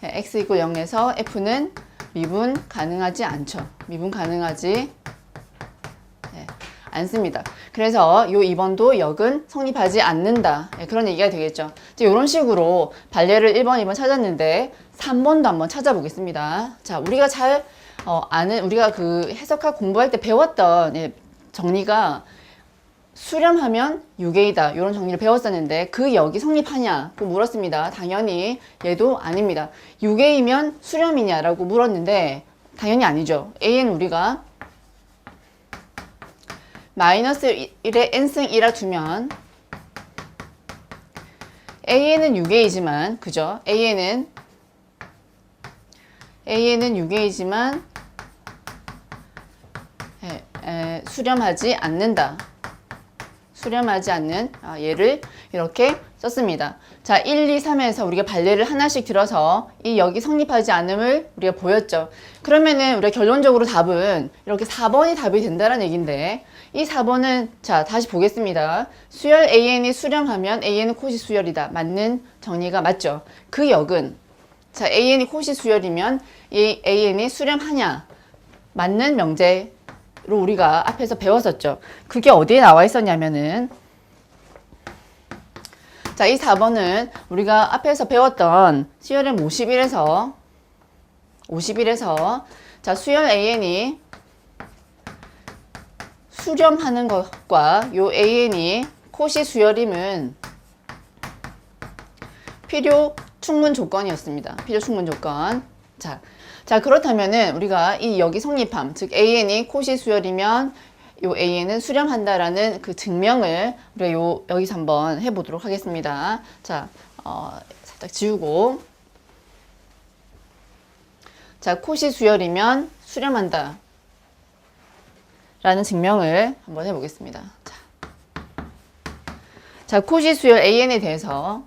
x 이꼴 0에서 f는 미분 가능하지 않죠. 미분 가능하지 않습니다. 그래서 요 2번도 역은 성립하지 않는다. 그런 얘기가 되겠죠. 이런 식으로 발례를 1번, 2번 찾았는데 3번도 한번 찾아보겠습니다. 자, 우리가 잘 아는 우리가 그 해석학 공부할 때 배웠던 정리가 수렴하면 유괴이다. 이런 정리를 배웠었는데 그 역이 성립하냐고 물었습니다. 당연히 얘도 아닙니다. 유괴이면 수렴이냐라고 물었는데 당연히 아니죠. a는 우리가 마이너스 1에 n승 1라 두면 a는 유괴이지만 그죠? a는 유괴이지만 수렴하지 않는다. 수렴하지 않는 얘를 이렇게 썼습니다. 자, 1, 2, 3에서 우리가 발례를 하나씩 들어서 이 역이 성립하지 않음을 우리가 보였죠. 그러면은 우리가 결론적으로 답은 이렇게 4번이 답이 된다는 얘기인데 이 4번은 자, 다시 보겠습니다. 수열 AN이 수렴하면 AN은 코시 수열이다. 맞는 정리가 맞죠. 그 역은 자, AN이 코시 수열이면 이 AN이 수렴하냐? 맞는 명제로 우리가 앞에서 배웠었죠. 그게 어디에 나와 있었냐면은 자, 이 4번은 우리가 앞에서 배웠던 수열의 51에서 자, 수열 AN이 수렴하는 것과 요 AN이 코시 수열임은 필요 충분 조건이었습니다. 필요 충분 조건. 자, 그렇다면은 우리가 이 역이 성립함, 즉 AN이 코시 수열이면 요 AN은 수렴한다라는 그 증명을 우리가 여기서 한번 해보도록 하겠습니다. 자, 살짝 지우고. 자, 코시 수열이면 수렴한다. 라는 증명을 한번 해보겠습니다. 자, 코시 수열 AN에 대해서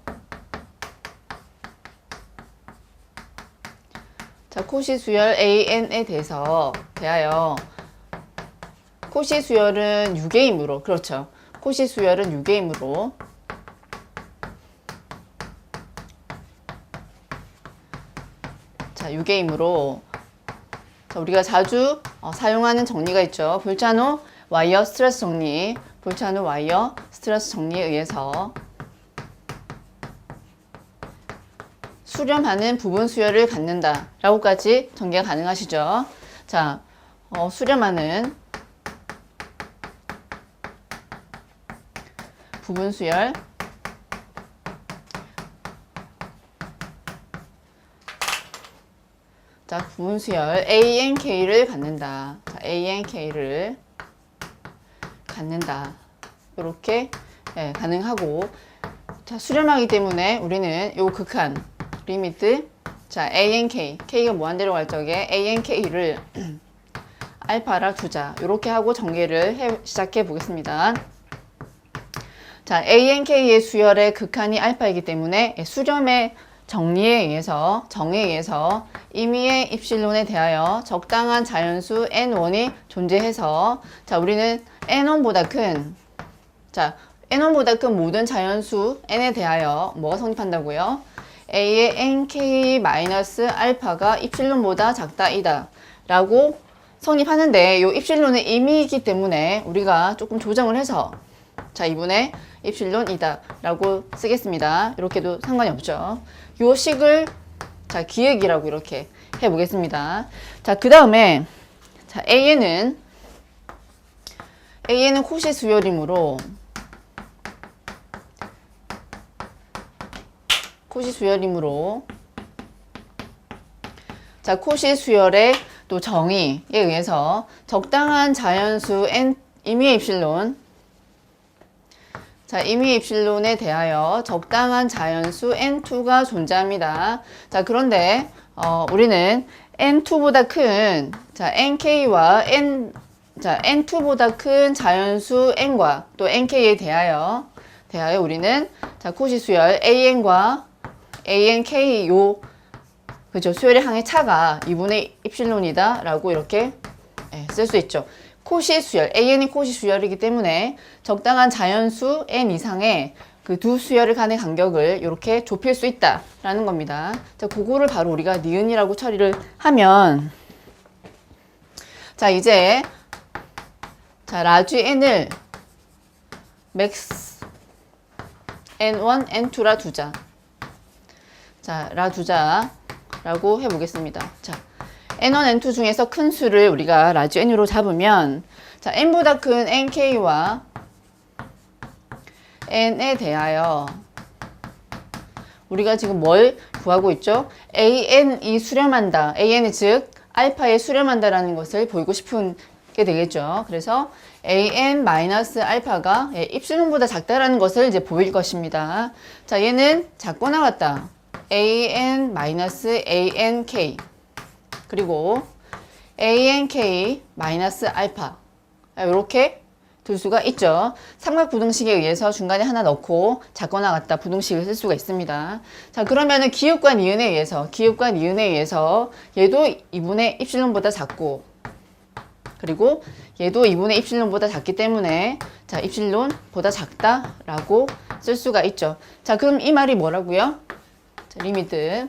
자, 코시 수열 AN에 대하여 코시 수열은 유괴이므로 그렇죠. 코시 수열은 유괴이므로 자, 유괴이므로 자, 우리가 자주 사용하는 정리가 있죠. 볼차노 와이어 스트레스 정리. 볼차노 와이어 스트레스 정리에 의해서 수렴하는 부분 수열을 갖는다 라고까지 전개가 가능하시죠. 자, 수렴하는 부분 수열 자, 부분 수열 ANK를 갖는다. 자, ANK를 갖는다. 이렇게 가능하고 자, 수렴하기 때문에 우리는 요 극한 리미트 자, ANK K가 무한대로 갈 적에 ANK를 알파라 두자. 이렇게 하고 전개를 시작해 보겠습니다. 자, ANK의 수열의 극한이 알파이기 때문에 수렴의 정에 의해서 임의의 입실론에 대하여 적당한 자연수 N1이 존재해서 자, 우리는 N1보다 큰 자, N1보다 큰 모든 자연수 N에 대하여 뭐가 성립한다고요? A의 NK-알파가 입실론보다 작다이다 라고 성립하는데 이 입실론은 임의이기 때문에 우리가 조금 조정을 해서 자, 이분의 입실론이다 라고 쓰겠습니다. 이렇게도 상관이 없죠. 요 식을 자, 기획이라고 이렇게 해 보겠습니다. 자, 그 다음에 자, AN은 코시 수열이므로 자, 코시 수열의 또 정의에 의해서 적당한 자연수 N 임의의 입실론 자, 임의의 입실론에 대하여 적당한 자연수 N2가 존재합니다. 자, 그런데 우리는 N2보다 큰 자, NK와 N 자, N2보다 큰 자연수 N과 또 NK에 대하여 대하여 우리는 자, 코시 수열 AN과 ANK 그죠? 수열의 항의 차가 2분의 입실론이다 라고 이렇게 쓸 수 있죠. 코시 수열, AN이 코시 수열이기 때문에 적당한 자연수 N 이상의 그 두 수열의 간의 간격을 이렇게 좁힐 수 있다라는 겁니다. 자, 그거를 바로 우리가 니은이라고 처리를 하면 자, 이제 자, 라지 N을 맥스 N1, N2라 두자. 자, 라 두자라고 해보겠습니다. 자, N1, N2 중에서 큰 수를 우리가 라지 N으로 잡으면 자, N보다 큰 NK와 N에 대하여 우리가 지금 뭘 구하고 있죠? AN이 수렴한다. AN이 즉 알파에 수렴한다라는 것을 보이고 싶은 게 되겠죠. 그래서 AN-알파가 입술론보다 작다라는 것을 이제 보일 것입니다. 자, 얘는 작거나 같다. AN-ANK 그리고 ANK-알파 이렇게 둘 수가 있죠. 삼각 부등식에 의해서 중간에 하나 넣고 작거나 같다 부등식을 쓸 수가 있습니다. 자, 그러면은 기읍과 니은에 의해서 얘도 2분의 입실론보다 작고 그리고 얘도 2분의 입실론보다 작기 때문에 자, 입실론보다 작다라고 쓸 수가 있죠. 자, 그럼 이 말이 뭐라고요? 자, 리미트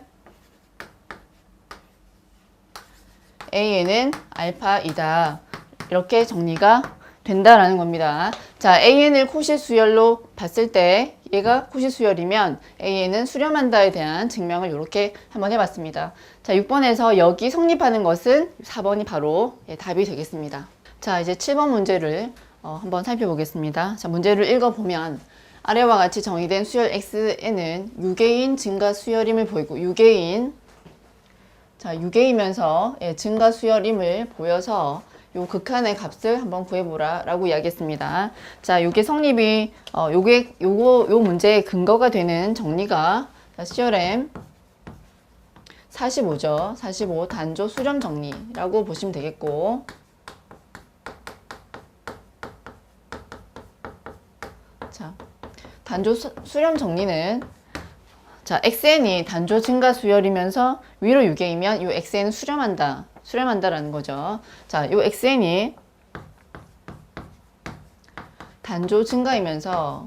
AN은 알파이다. 이렇게 정리가 된다라는 겁니다. 자, AN을 코시 수열로 봤을 때 얘가 코시 수열이면 AN은 수렴한다에 대한 증명을 이렇게 한번 해봤습니다. 자, 6번에서 여기 성립하는 것은 4번이 바로 답이 되겠습니다. 자, 이제 7번 문제를 한번 살펴보겠습니다. 자, 문제를 읽어보면 아래와 같이 정의된 수열 XN은 유계인 증가 수열임을 보이고 자, 유계이면서 증가 수열임을 보여서 요 극한의 값을 한번 구해보라 라고 이야기했습니다. 자, 요게 성립이 요 문제의 근거가 되는 정리가 CRM 45죠. 45 단조 수렴 정리라고 보시면 되겠고 자, 단조 수렴 정리는 자, XN이 단조 증가 수열이면서 위로 유계이면 요 XN은 수렴한다라는 거죠. 자, 요 XN이 단조 증가이면서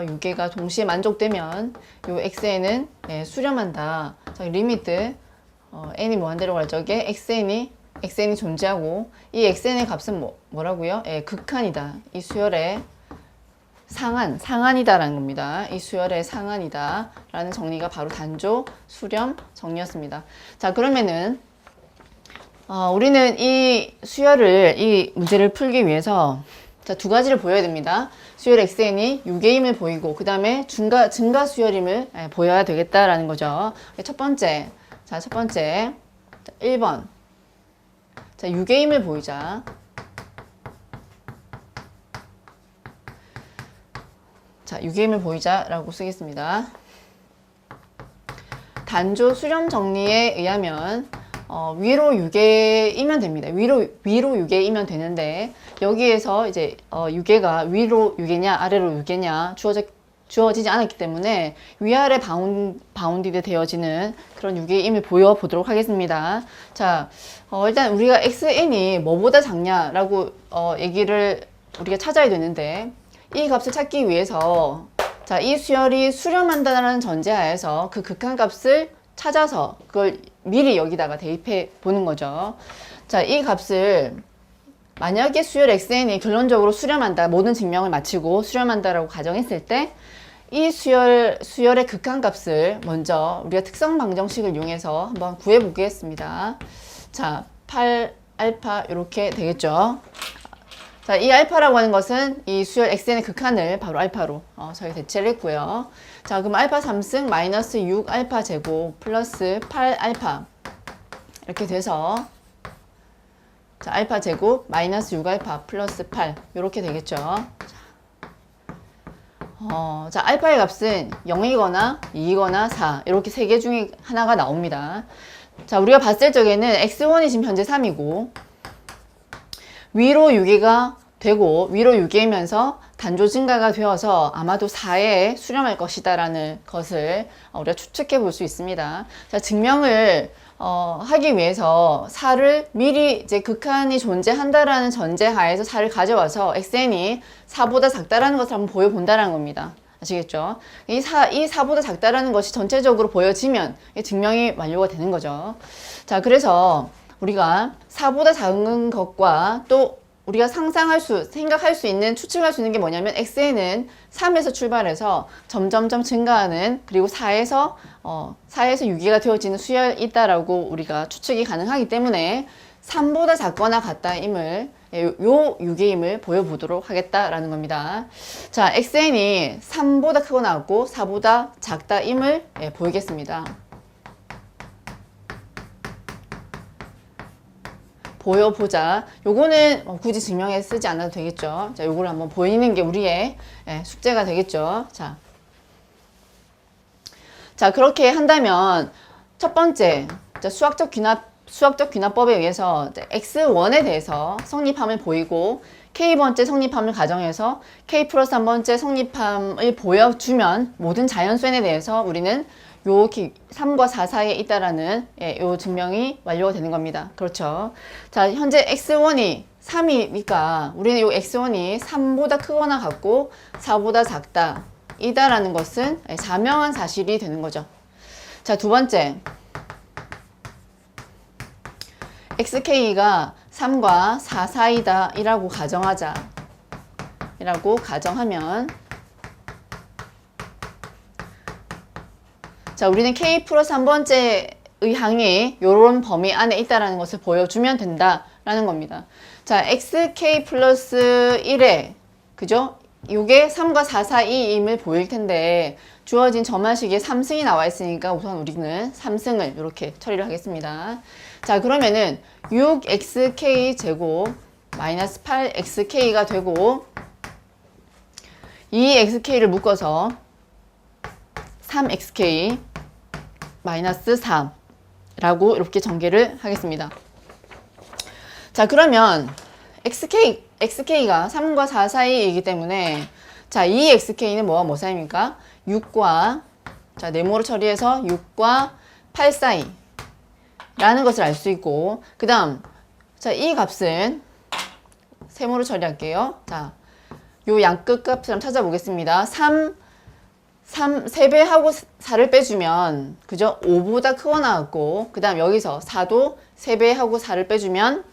유계가 동시에 만족되면 요 XN은 수렴한다. 자, 리미트 n이 무한대로 갈 적에 XN이 존재하고 이 XN의 값은 뭐라고요? 극한이다. 이 수열의 상한이다라는 겁니다. 이 수열의 상한이다 라는 정리가 바로 단조 수렴 정리였습니다. 자, 그러면은 우리는 이 문제를 풀기 위해서 자, 두 가지를 보여야 됩니다. 수열 XN이 유계임을 보이고 그 다음에 증가 수열임을 보여야 되겠다라는 거죠. 첫 번째 1번 자, 유계임을 보이자. 자, 유계임을 보이자라고 쓰겠습니다. 단조 수렴 정리에 의하면 위로 유계이면 됩니다. 위로 유계이면 되는데 여기에서 이제 유계가 위로 유계냐 아래로 유계냐 주어지지 않았기 때문에 위아래 바운디드 되어지는 그런 유계임을 보여보도록 하겠습니다. 자, 일단 우리가 XN이 뭐보다 작냐라고 얘기를 우리가 찾아야 되는데 이 값을 찾기 위해서 자, 이 수열이 수렴한다는 전제하에서 그 극한값을 찾아서 그걸 미리 여기다가 대입해 보는 거죠. 자, 이 값을 만약에 수열 XN이 결론적으로 수렴한다, 모든 증명을 마치고 수렴한다라고 가정했을 때 이 수열의 극한값을 먼저 우리가 특성 방정식을 이용해서 한번 구해 보겠습니다. 자, 8알파 이렇게 되겠죠. 자, 이 알파라고 하는 것은 이 수열 XN의 극한을 바로 알파로 저희가 대체를 했고요. 자, 그럼 알파 3승 마이너스 6알파 제곱 플러스 8알파 이렇게 돼서 자, 알파 제곱 마이너스 6알파 플러스 8 이렇게 되겠죠. 자, 알파의 값은 0이거나 2이거나 4 이렇게 세 개 중에 하나가 나옵니다. 자, 우리가 봤을 적에는 X1이 지금 현재 3이고 위로 유계가 되고 위로 유기이면서 단조 증가가 되어서 아마도 4에 수렴할 것이다라는 것을 우리가 추측해 볼 수 있습니다. 자, 증명을 하기 위해서 4를 미리 이제 극한이 존재한다라는 전제하에서 4를 가져와서 xn이 4보다 작다라는 것을 한번 보여본다라는 겁니다. 아시겠죠? 이 4보다 작다라는 것이 전체적으로 보여지면 증명이 완료가 되는 거죠. 자, 그래서 우리가 4보다 작은 것과 또 우리가 생각할 수 있는, 추측할 수 있는 게 뭐냐면 xn은 3에서 출발해서 점점점 증가하는, 그리고 4에서 6이가 되어지는 수열이 있다라고 우리가 추측이 가능하기 때문에 3보다 작거나 같다임을, 요 유기임을 보여보도록 하겠다라는 겁니다. 자, xn이 3보다 크거나 같고 4보다 작다임을 보이겠습니다. 보여보자. 요거는 굳이 증명에 쓰지 않아도 되겠죠. 자, 요거를 한번 보이는 게 우리의 숙제가 되겠죠. 자, 그렇게 한다면 첫 번째, 수학적 귀납법에 의해서 x1에 대해서 성립함을 보이고 k번째 성립함을 가정해서 k 플러스 1번째 성립함을 보여주면 모든 자연수에 대해서 우리는 요 3과 4 사이에 있다라는 요 증명이 완료가 되는 겁니다. 그렇죠. 자, 현재 x1이 3이니까 우리는 요 x1이 3보다 크거나 같고 4보다 작다 이다라는 것은 자명한 사실이 되는 거죠. 자, 두 번째, xk가 3과 4 사이다 이라고 가정하자. 이라고 가정하면, 자, 우리는 k 플러스 1번째의 항이 요런 범위 안에 있다라는 것을 보여주면 된다라는 겁니다. 자, xk 플러스 1에, 그죠? 요게 3과 4 사이임을 보일 텐데 주어진 점화식에 3승이 나와 있으니까 우선 우리는 3승을 이렇게 처리를 하겠습니다. 자, 그러면은 6xk 제곱 마이너스 8xk가 되고 이 xk를 묶어서 3xk 마이너스 3라고 이렇게 전개를 하겠습니다. 자, 그러면 xk가 3과 4 사이이기 때문에, 자, 이 xk는 뭐와 뭐 사이입니까? 6과, 자, 네모로 처리해서 6과 8 사이 라는 것을 알 수 있고, 그 다음, 자, 이 값은 세모로 처리할게요. 자, 요 양끝 값을 한번 찾아보겠습니다. 3배하고 4를 빼주면, 그죠? 5보다 크거나 같고, 그 다음 여기서 4도 3배하고 4를 빼주면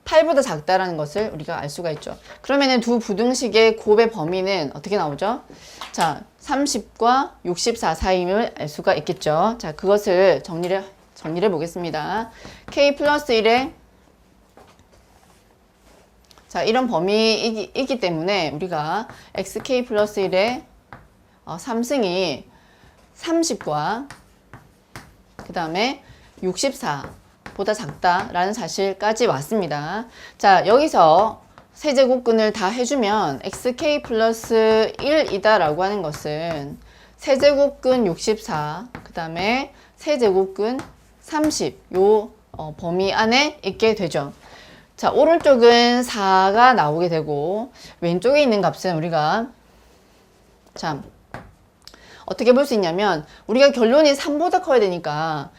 8보다 작다라는 것을 우리가 알 수가 있죠. 그러면은 두 부등식의 곱의 범위는 어떻게 나오죠? 자, 30과 64 사이임을 알 수가 있겠죠. 자, 그것을 정리를 보겠습니다. k 플러스 1에, 자, 이런 범위이기 때문에 우리가 xk 플러스 1에 3승이 30과 그 다음에 64보다 작다라는 사실까지 왔습니다. 자, 여기서 세제곱근을 다 해주면 xk 플러스 1이다 라고 하는 것은 세제곱근 64, 그 다음에 세제곱근 30, 요 범위 안에 있게 되죠. 자, 오른쪽은 4가 나오게 되고 왼쪽에 있는 값은 우리가 참 어떻게 볼 수 있냐면, 우리가 결론이 3보다 커야 되니까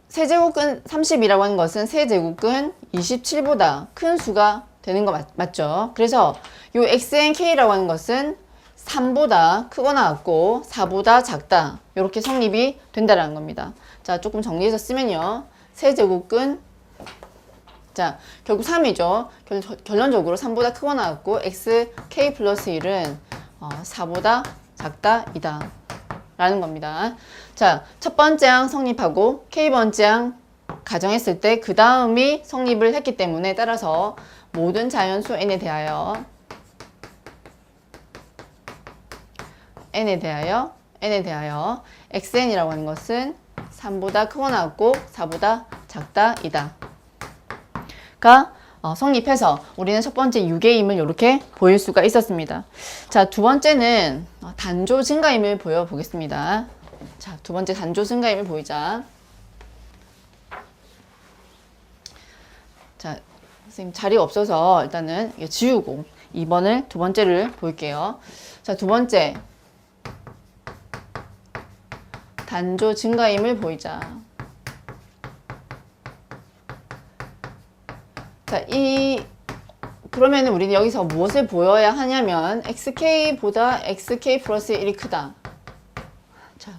세제곱근 30이라고 하는 것은 세제곱근 27보다 큰 수가 되는 거 맞죠? 그래서 요 xnk라고 하는 것은 3보다 크거나 같고 4보다 작다, 이렇게 성립이 된다라는 겁니다. 자, 조금 정리해서 쓰면요, 세제곱근, 자, 결국 3이죠. 결론적으로 3보다 크거나 같고 xk 플러스 1은 4보다 작다 이다 라는 겁니다. 자, 첫 번째 항 성립하고 k번째 항 가정했을 때 그 다음이 성립을 했기 때문에, 따라서 모든 자연수 n에 대하여 xn이라고 하는 것은 3보다 크거나 같고 4보다 작다 이다 가 성립해서 우리는 첫 번째 유계임을 이렇게 보일 수가 있었습니다. 자, 두 번째는 단조 증가임을 보여보겠습니다. 자, 두 번째 단조 증가임을 보이자. 자, 선생님 자리가 없어서 일단은 이거 지우고 2번을 두 번째를 볼게요. 자, 두 번째. 단조 증가임을 보이자. 자, 그러면 우리는 여기서 무엇을 보여야 하냐면 xk보다 xk 플러스 1이 크다. 자,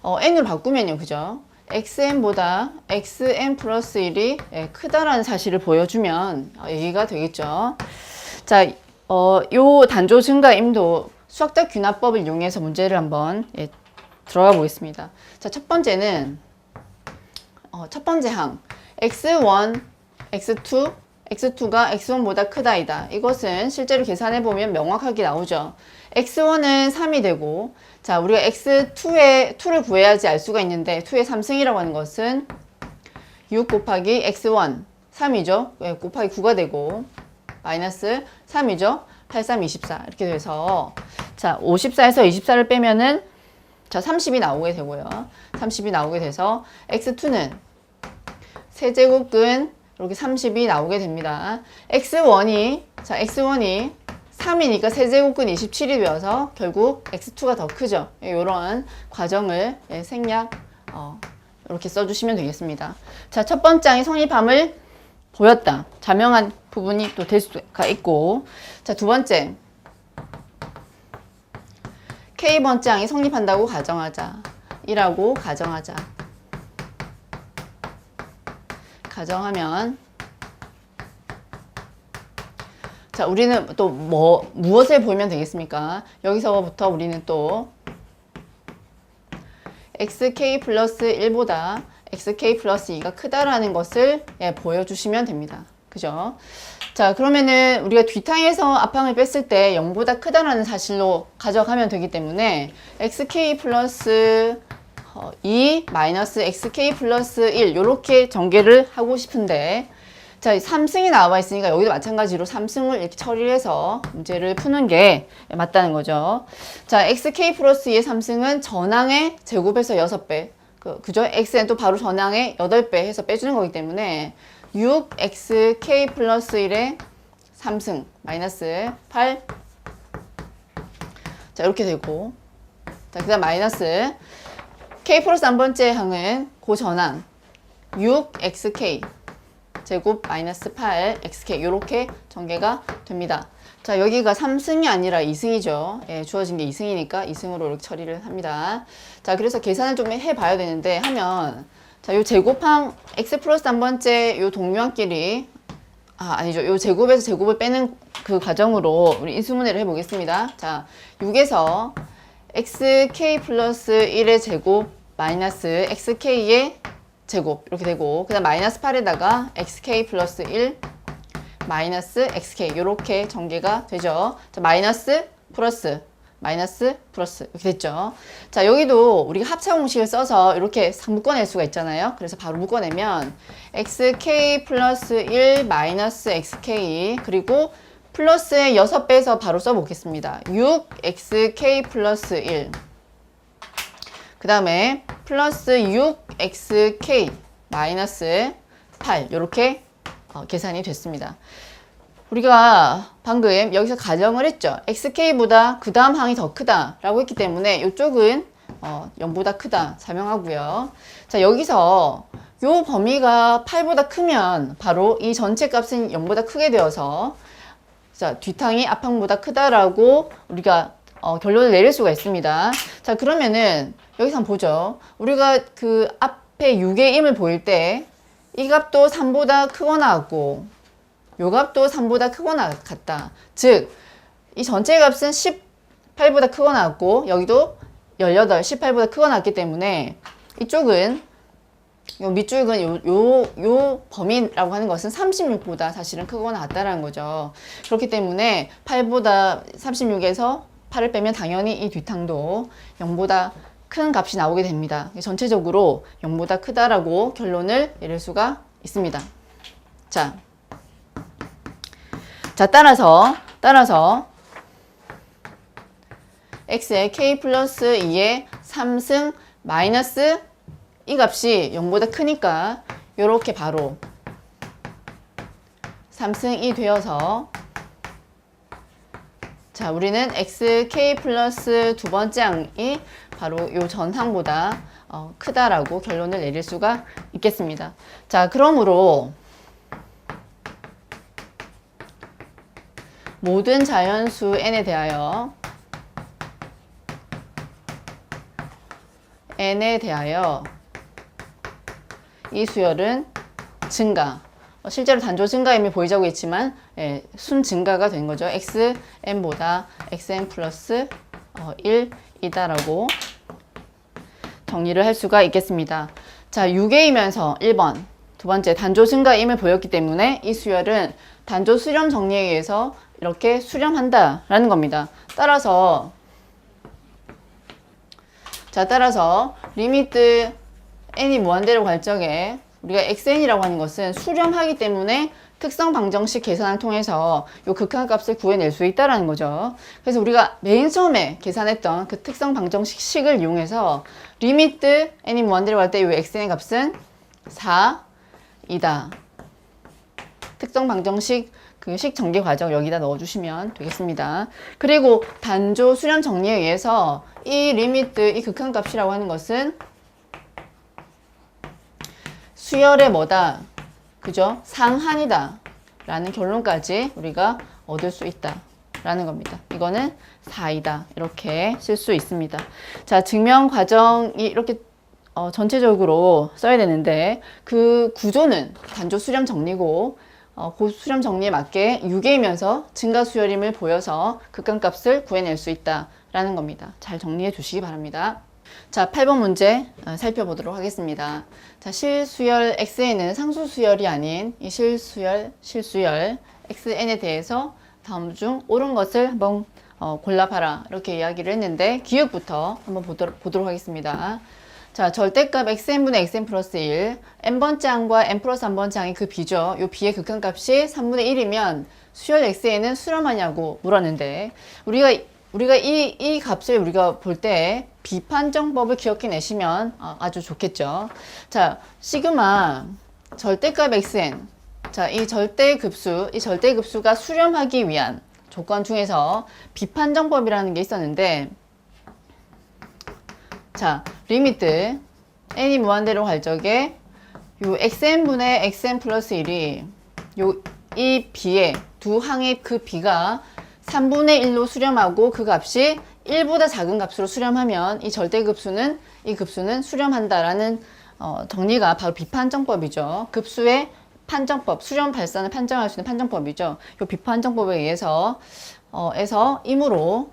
n으로 바꾸면요, 그죠? xn보다 xn 플러스 1이 크다라는 사실을 보여주면 얘기가 되겠죠. 자, 요 단조 증가임도 수학적 귀납법을 이용해서 문제를 한번 들어가 보겠습니다. 자, 첫 번째는 첫 번째 항 x1, x2, x2가 x1보다 크다이다. 이것은 실제로 계산해 보면 명확하게 나오죠. x1은 3이 되고, 자, 우리가 x2의 2를 구해야지 알 수가 있는데 2의 3승이라고 하는 것은 6 곱하기 x1 3이죠. 곱하기 9가 되고 마이너스 3이죠. 8, 3, 24 이렇게 돼서 자, 54에서 24를 빼면은 자, 30이 나오게 되고요. 30이 나오게 돼서 x2는 세제곱근 이렇게 30이 나오게 됩니다. x1이 3이니까 세제곱근 27이 되어서 결국 x2가 더 크죠. 이런 과정을 생략 이렇게 써주시면 되겠습니다. 자, 첫 번째 항이 성립함을 보였다. 자명한 부분이 또 될 수가 있고, 자, 두 번째 K번째 항이 성립한다고 가정하자. 이라고 가정하자. 가정하면 자, 우리는 또 무엇을 보면 되겠습니까? 여기서부터 우리는 또 xk 플러스 1보다 xk 플러스 2가 크다라는 것을 보여주시면 됩니다. 그죠? 자, 그러면은 우리가 뒷항에서 앞항을 뺐을 때 0보다 크다라는 사실로 가져가면 되기 때문에 xk 플러스 2 마이너스 xk 플러스 1 이렇게 전개를 하고 싶은데, 자, 3승이 나와 있으니까 여기도 마찬가지로 3승을 이렇게 처리를 해서 문제를 푸는 게 맞다는 거죠. 자, xk 플러스 2의 3승은 전항의 제곱해서 6배. 그죠? x는 또 바로 전항의 8배 해서 빼주는 거기 때문에 6xk 플러스 1의 3승 마이너스 8. 자, 이렇게 되고, 자, 그 다음 마이너스 k 플러스 한 번째 항은 고전항 6xk 제곱 마이너스 8xk 이렇게 전개가 됩니다. 자, 여기가 3승이 아니라 2승이죠. 주어진 게 2승이니까 2승으로 이렇게 처리를 합니다. 자, 그래서 계산을 좀 해봐야 되는데 하면, 자, 요 제곱항 x 플러스 한 번째 요 동류항끼리 아니죠. 요 제곱에서 제곱을 빼는 그 과정으로 우리 인수분해를 해보겠습니다. 자, 6에서 xk 플러스 1의 제곱 마이너스 xk의 제곱 이렇게 되고, 그 다음 마이너스 8에다가 xk 플러스 1 마이너스 xk 이렇게 전개가 되죠. 자, 마이너스 플러스 마이너스 플러스 이렇게 됐죠. 자, 여기도 우리가 합차 공식을 써서 이렇게 묶어낼 수가 있잖아요. 그래서 바로 묶어내면 xk 플러스 1 마이너스 xk 그리고 플러스에 6배에서 바로 써보겠습니다. 6xk 플러스 1 그 다음에 플러스 6xk 마이너스 8 이렇게 계산이 됐습니다. 우리가 방금 여기서 가정을 했죠. xk보다 그 다음 항이 더 크다 라고 했기 때문에 이쪽은 0보다 크다 자명하고요. 자, 여기서 요 범위가 8보다 크면 바로 이 전체 값은 0보다 크게 되어서 자, 뒷항이 앞항보다 크다라고 우리가 결론을 내릴 수가 있습니다. 자, 그러면은 여기서 한번 보죠. 우리가 그 앞에 6의 임을 보일 때 이 값도 3보다 크거나 같고 요 값도 3보다 크거나 같다. 즉, 이 전체 값은 18보다 크거나 같고 여기도 18, 18보다 크거나 같기 때문에 이쪽은 요 밑줄은 요 범위라고 하는 것은 36보다 사실은 크거나 같다라는 거죠. 그렇기 때문에 8보다 36에서 8을 빼면 당연히 이 뒷항도 0보다 큰 값이 나오게 됩니다. 전체적으로 0보다 크다라고 결론을 내릴 수가 있습니다. 자, 따라서 x의 k 플러스 2의 3승 마이너스 이 값이 0보다 크니까 이렇게 바로 3승이 되어서 자, 우리는 xk 플러스 두 번째 항이 바로 요 전항보다 크다라고 결론을 내릴 수가 있겠습니다. 자, 그러므로 모든 자연수 n에 대하여 이 수열은 증가. 실제로 단조 증가임이 보이자고 있지만 순 증가가 된 거죠. xn보다 xn 플러스 1이다라고 정리를 할 수가 있겠습니다. 자, 6A이면서 1번 두 번째 단조 증가임을 보였기 때문에 이 수열은 단조 수렴 정리에 의해서 이렇게 수렴한다라는 겁니다. 따라서 리미트 n이 무한대로 갈 적에 우리가 xn이라고 하는 것은 수렴하기 때문에 특성 방정식 계산을 통해서 이 극한값을 구해낼 수 있다는 거죠. 그래서 우리가 맨 처음에 계산했던 그 특성 방정식을 이용해서 리미트 n이 무한대로 갈 때 이 xn의 값은 4이다. 특성 방정식 그 식 전개 과정 여기다 넣어주시면 되겠습니다. 그리고 단조 수렴 정리에 의해서 이 리미트, 이 극한값이라고 하는 것은 수열의 뭐다? 그죠? 상한이다. 라는 결론까지 우리가 얻을 수 있다. 라는 겁니다. 이거는 4이다. 이렇게 쓸 수 있습니다. 자, 증명 과정이 이렇게 전체적으로 써야 되는데 그 구조는 단조 수렴 정리고 그 수렴 정리에 맞게 6A이면서 증가 수열임을 보여서 극한값을 구해낼 수 있다라는 겁니다. 잘 정리해 주시기 바랍니다. 자, 8번 문제 살펴보도록 하겠습니다. 자, 실수열 xn은 상수수열이 아닌 이 실수열 xn에 대해서 다음 중 옳은 것을 한번 골라봐라 이렇게 이야기를 했는데 기억부터 한번 보도록 하겠습니다. 자, 절대값 xn분의 xn 플러스 1 n번째 항과 n 플러스 1번째 항이 그 b죠. 이 b의 극한값이 3분의 1이면 수열 xn은 수렴하냐고 물었는데 우리가 이 값을 우리가 볼 때 비판정법을 기억해 내시면 아주 좋겠죠. 자, 시그마 절대값 xn. 자, 이 절대급수가 수렴하기 위한 조건 중에서 비판정법이라는 게 있었는데 자, 리미트 n이 무한대로 갈 적에 요 xn분의 xn 플러스 1이 이 b의 두 항의 그 b가 3분의 1로 수렴하고 그 값이 1보다 작은 값으로 수렴하면 이 절대급수는 이 급수는 수렴한다라는 정리가 바로 비판정법이죠. 급수의 판정법, 수렴 발산을 판정할 수 있는 판정법이죠. 이 비판정법에 의해서 이므로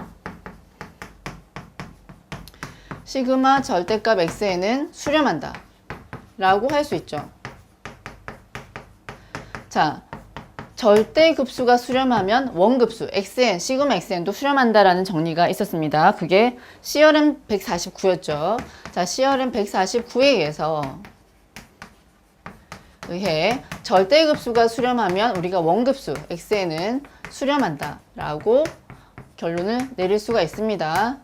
시그마 절대값 xn은 수렴한다 라고 할 수 있죠. 자, 절대급수가 수렴하면 원급수 xn, 시그마 xn도 수렴한다라는 정리가 있었습니다. 그게 CRM 149였죠. 자, CRM 149에 의해 절대급수가 수렴하면 우리가 원급수 xn은 수렴한다 라고 결론을 내릴 수가 있습니다.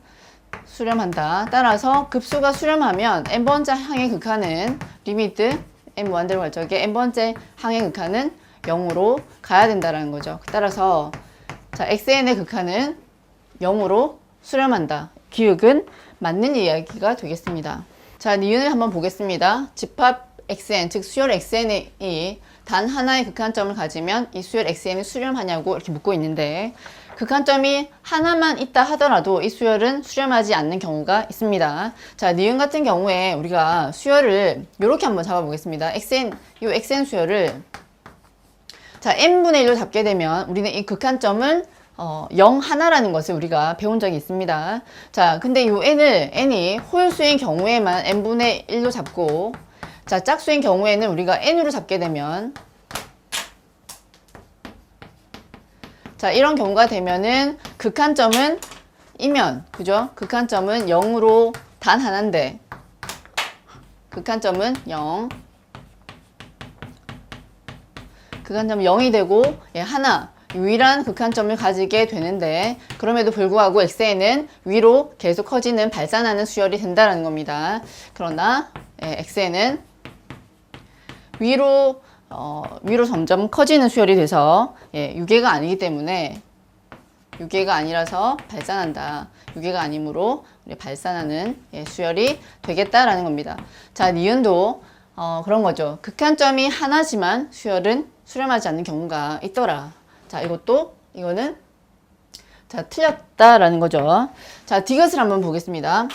수렴한다. 따라서 급수가 수렴하면 n번째 항의 극한은 리미트 n 무한대로 갈 적에 n번째 항의 극한은 0으로 가야 된다는 거죠. 따라서 자, xn의 극한은 0으로 수렴한다. 기억은 맞는 이야기가 되겠습니다. 자, 니은을 한번 보겠습니다. 집합 xn, 즉 수열 xn이 단 하나의 극한점을 가지면 이 수열 xn이 수렴하냐고 이렇게 묻고 있는데 극한점이 하나만 있다 하더라도 이 수열은 수렴하지 않는 경우가 있습니다. 자, 니은 같은 경우에 우리가 수열을 이렇게 한번 잡아보겠습니다. 이 xn 수열을 자, n분의 1로 잡게 되면 우리는 이 극한점은 0 하나라는 것을 우리가 배운 적이 있습니다. 자, 근데 이 n이 홀수인 경우에만 n분의 1로 잡고 자, 짝수인 경우에는 우리가 n으로 잡게 되면 자, 이런 경우가 되면은 극한점은 이면 그죠? 극한점은 0으로 단 하나인데 극한점은 0 극한점은 0이 되고 하나 유일한 극한점을 가지게 되는데 그럼에도 불구하고 xn은 위로 계속 커지는 발산하는 수열이 된다는 겁니다. 그러나 xn은 위로 위로 점점 커지는 수열이 돼서 유계가 아니기 때문에 유계가 아니라서 발산한다. 유계가 아니므로 발산하는 수열이 되겠다라는 겁니다. 자, 니은도 그런 거죠. 극한점이 하나지만 수열은 수렴하지 않는 경우가 있더라. 자, 이거는 자, 틀렸다라는 거죠. 자, 디귿을 한번 보겠습니다.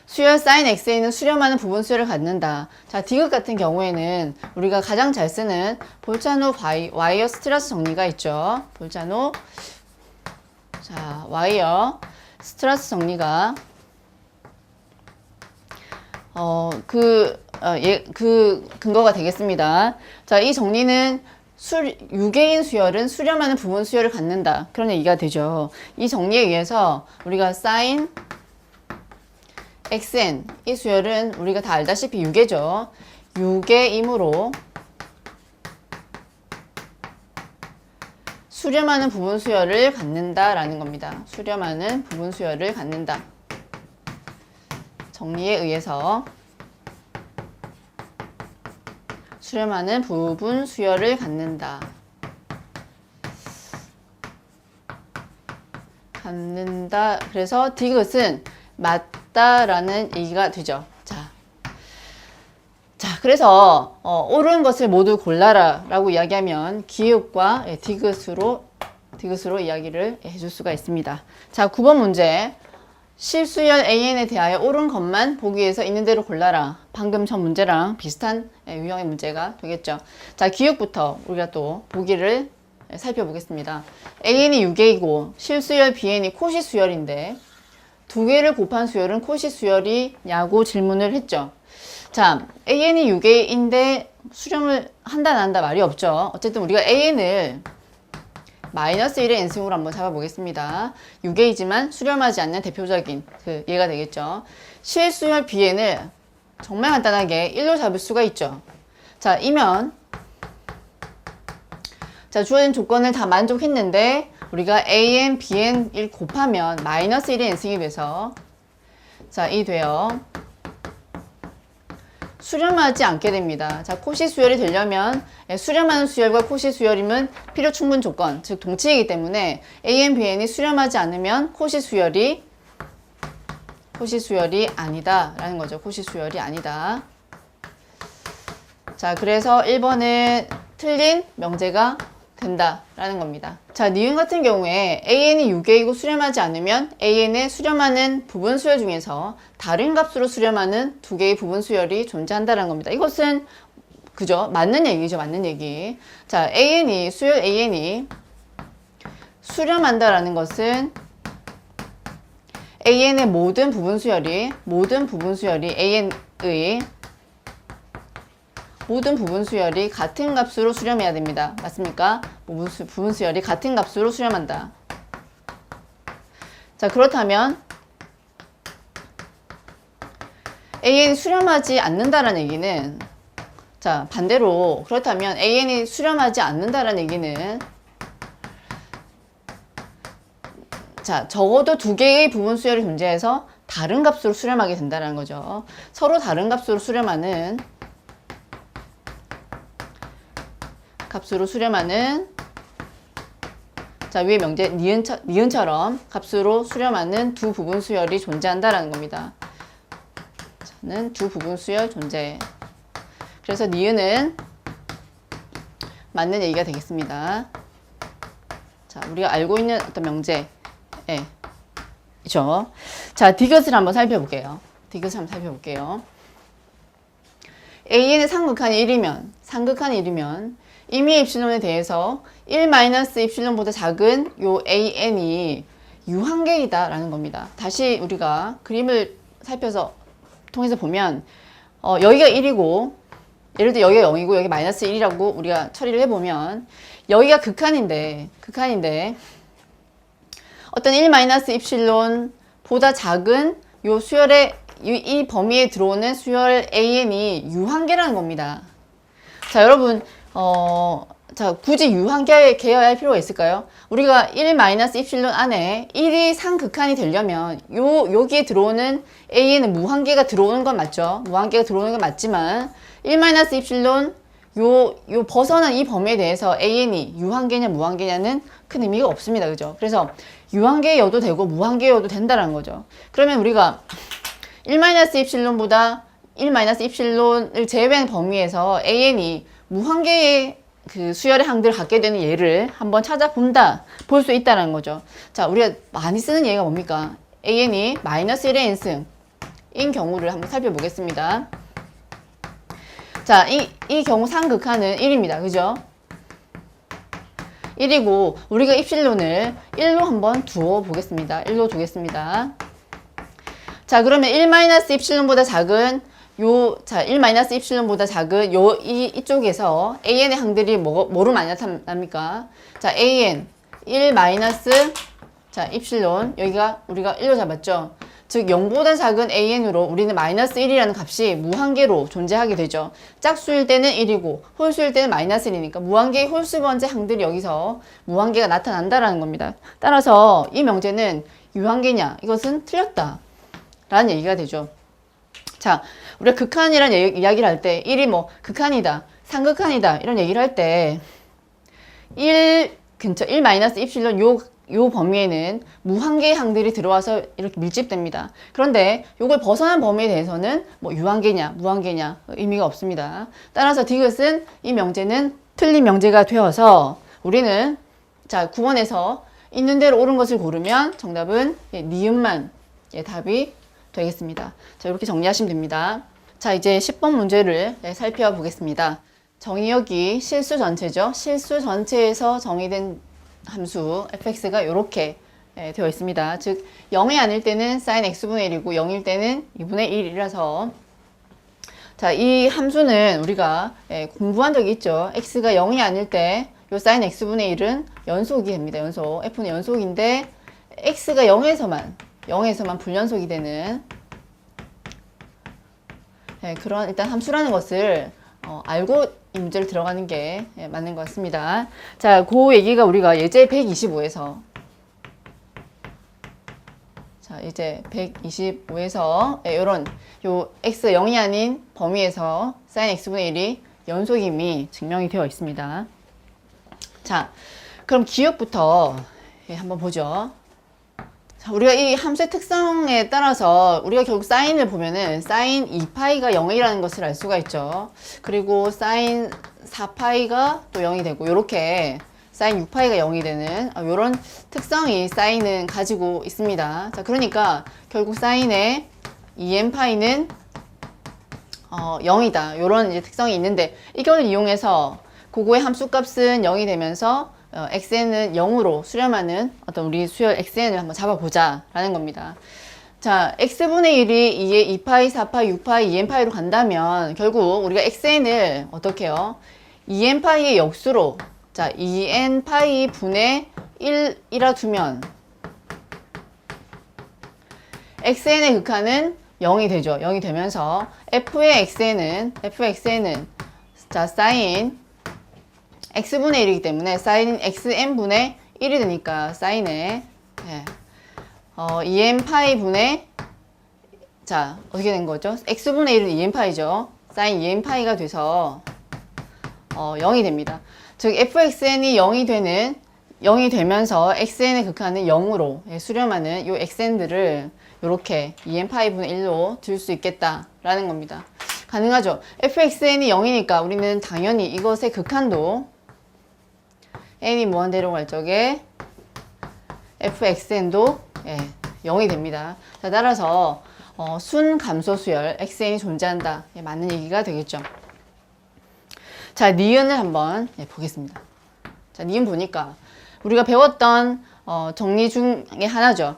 수열 sin xa는 수렴하는 부분 수열을 갖는다. 자, 디귿 같은 경우에는 우리가 가장 잘 쓰는 볼차노 와이어 스트라스 정리가 있죠. 볼차노 자, 와이어 스트라스 정리가 그 근거가 되겠습니다. 자, 이 정리는 유계인 수열은 수렴하는 부분 수열을 갖는다. 그런 얘기가 되죠. 이 정리에 의해서 우리가 sin xn 이 수열은 우리가 다 알다시피 유계죠. 유계이므로 수렴하는 부분 수열을 갖는다라는 겁니다. 수렴하는 부분 수열을 갖는다. 정리에 의해서 수렴하는 부분 수열을 갖는다. 그래서 디귿은 맞다라는 얘기가 되죠. 자, 그래서 옳은 것을 모두 골라라 라고 이야기하면 기읍과 디귿으로 이야기를 해줄 수가 있습니다. 자, 9번 문제. 실수열 AN에 대하여 옳은 것만 보기 위해서 있는 대로 골라라. 방금 전 문제랑 비슷한 유형의 문제가 되겠죠. 자, 기읍부터 우리가 또 보기를 살펴보겠습니다. AN이 유계이고 실수열 BN이 코시수열인데 두 개를 곱한 수열은 코시수열이냐고 질문을 했죠. 자, AN이 유계인데 수렴을 한다 안 한다 말이 없죠. 어쨌든 우리가 AN을 마이너스 1의 n승으로 한번 잡아보겠습니다. 유계이지만 수렴하지 않는 대표적인 그 예가 되겠죠. 실수열 BN을 정말 간단하게 1로 잡을 수가 있죠. 자, 이면 자, 주어진 조건을 다 만족했는데 우리가 AN, BN 1 곱하면 마이너스 1의 n승이 돼서 자, 이 돼요. 수렴하지 않게 됩니다. 자, 코시수열이 되려면 수렴하는 수열과 코시수열이면 필요 충분 조건, 즉 동치이기 때문에 AN, BN이 수렴하지 않으면 코시수열이 아니다 라는 거죠. 코시수열이 아니다. 자, 그래서 1번은 틀린 명제가 된다 라는 겁니다. 자, 니은 같은 경우에 AN이 유계이고 수렴하지 않으면 AN의 수렴하는 부분 수열 중에서 다른 값으로 수렴하는 두 개의 부분 수열이 존재한다는 겁니다. 이것은 그죠? 맞는 얘기죠. 맞는 얘기. 자, 수열 AN이 수렴한다라는 것은 AN의 모든 부분 수열이 AN의 모든 부분 수열이 같은 값으로 수렴해야 됩니다. 맞습니까? 부분 수열이 같은 값으로 수렴한다. 자, 그렇다면 AN이 수렴하지 않는다라는 얘기는 자, 반대로 그렇다면 AN이 수렴하지 않는다라는 얘기는 자, 적어도 두 개의 부분 수열이 존재해서 다른 값으로 수렴하게 된다는 거죠. 서로 다른 값으로 수렴하는 자, 위의 명제 니은처럼 값으로 수렴하는 두 부분 수열이 존재한다라는 겁니다. 저는 두 부분 수열 존재. 그래서 니은은 맞는 얘기가 되겠습니다. 자, 우리가 알고 있는 어떤 명제. 그죠? 자, 디귿을 한번 살펴볼게요. AN의 상극한이 1이면 임의의 입실론에 대해서 1-입실론보다 작은 요 AN이 유한계이다 라는 겁니다. 다시 우리가 그림을 통해서 보면 여기가 1이고 예를 들어 여기가 0이고 여기 마이너스 1이라고 우리가 처리를 해보면 여기가 극한인데 어떤 1-입실론보다 작은 요 수열의 이 범위에 들어오는 수열 AN이 유한계라는 겁니다. 자, 여러분 자, 굳이 유한계여야 할 필요가 있을까요? 우리가 1-입실론 안에 1이 상극한이 되려면 여기에 들어오는 A에는 무한계가 들어오는 건 맞죠? 무한계가 들어오는 건 맞지만 1-입실론 요 벗어난 이 범위에 대해서 AN이 유한계냐 무한계냐는 큰 의미가 없습니다. 그죠? 그래서 유한계여도 되고 무한계여도 된다는 거죠. 그러면 우리가 1-입실론보다 1-입실론을 제외한 범위에서 AN이 무한계의 그 수열의 항들을 갖게 되는 예를 한번 찾아본다, 볼 수 있다는 거죠. 자, 우리가 많이 쓰는 예가 뭡니까? AN이 -1의 n승인 경우를 한번 살펴보겠습니다. 자, 이 경우 상극하는 1입니다. 그죠? 1이고, 우리가 입실론을 1로 한번 두어 보겠습니다. 1로 두겠습니다. 자, 그러면 1-입실론보다 작은 자, 1-입실론보다 작은 이쪽에서 AN의 항들이 뭐로 많이 나타납니까? 자, AN 1- 자, 입실론 여기가 우리가 1로 잡았죠. 즉 0보다 작은 AN으로 우리는 -1이라는 값이 무한계로 존재하게 되죠. 짝수일 때는 1이고 홀수일 때는 -1이니까 무한계의 홀수 번째 항들이 여기서 무한계가 나타난다라는 겁니다. 따라서 이 명제는 유한계냐? 이것은 틀렸다 라는 얘기가 되죠. 자, 우리가 극한이라는 이야기를 할 때 1이 뭐 극한이다, 상극한이다 이런 얘기를 할 때 1 근처 1-입실론 요 범위에는 무한계의 항들이 들어와서 이렇게 밀집됩니다. 그런데 요걸 벗어난 범위에 대해서는 뭐 유한계냐 무한계냐 의미가 없습니다. 따라서 디귿은 이 명제는 틀린 명제가 되어서 우리는 자 9번에서 있는 대로 옳은 것을 고르면 정답은 니은만 답이 되겠습니다. 자, 이렇게 정리하시면 됩니다. 자, 이제 10번 문제를 살펴보겠습니다. 정의역이 실수 전체죠. 실수 전체에서 정의된 함수 fx가 이렇게 되어 있습니다. 즉 0이 아닐 때는 sin x분의 1이고 0일 때는 2분의 1이라서 자, 이 함수는 우리가 공부한 적이 있죠. x가 0이 아닐 때 요 sin x분의 1은 연속이 됩니다. 연속. f는 연속인데 x가 0에서만 불연속이 되는 그런 일단 함수라는 것을 알고 이 문제를 들어가는 게 맞는 것 같습니다. 자, 그 얘기가 우리가 예제 125에서 자, 이제 125에서 요런 요 x 0이 아닌 범위에서 sin x분의 1이 연속임이 증명이 되어 있습니다. 자, 그럼 기억부터 한번 보죠. 자, 우리가 이 함수의 특성에 따라서 우리가 결국 사인을 보면은 sin 2파이가 0이라는 것을 알 수가 있죠. 그리고 sin 4파이가 또 0이 되고 이렇게 sin 6파이가 0이 되는 이런 특성이 사인은 가지고 있습니다. 자, 그러니까 결국 사인의 2n파이는 0이다. 이런 이제 특성이 있는데 이걸 이용해서 그거의 함수값은 0이 되면서 xn은 0으로 수렴하는 어떤 우리 수열 xn을 한번 잡아보자 라는 겁니다. 자, x분의 1이 2에 2파이, 4파이, 6파이, 2n파이로 간다면 결국 우리가 xn을 어떻게 해요? 2n파이의 역수로 자, 2n파이 분의 1이라 두면 xn의 극한은 0이 되죠. 0이 되면서 f의 xn은 자, sin x분의 1이기 때문에 sin xn분의 1이 되니까 sin에 2n파이 분의 자, 어떻게 된 거죠? x분의 1은 2n파이죠. sin 2n파이가 돼서 0이 됩니다. 즉 fxn이 0이 되면서 xn의 극한은 0으로 수렴하는 이 xn들을 이렇게 2n파이 분의 1로 들 수 있겠다라는 겁니다. 가능하죠. fxn이 0이니까 우리는 당연히 이것의 극한도 n이 무한대로 갈 적에 fxn도 0이 됩니다. 자, 따라서 순감소수열 xn이 존재한다. 맞는 얘기가 되겠죠. 자, 니은을 한번 보겠습니다. 자, 니은 보니까 우리가 배웠던 정리 중에 하나죠.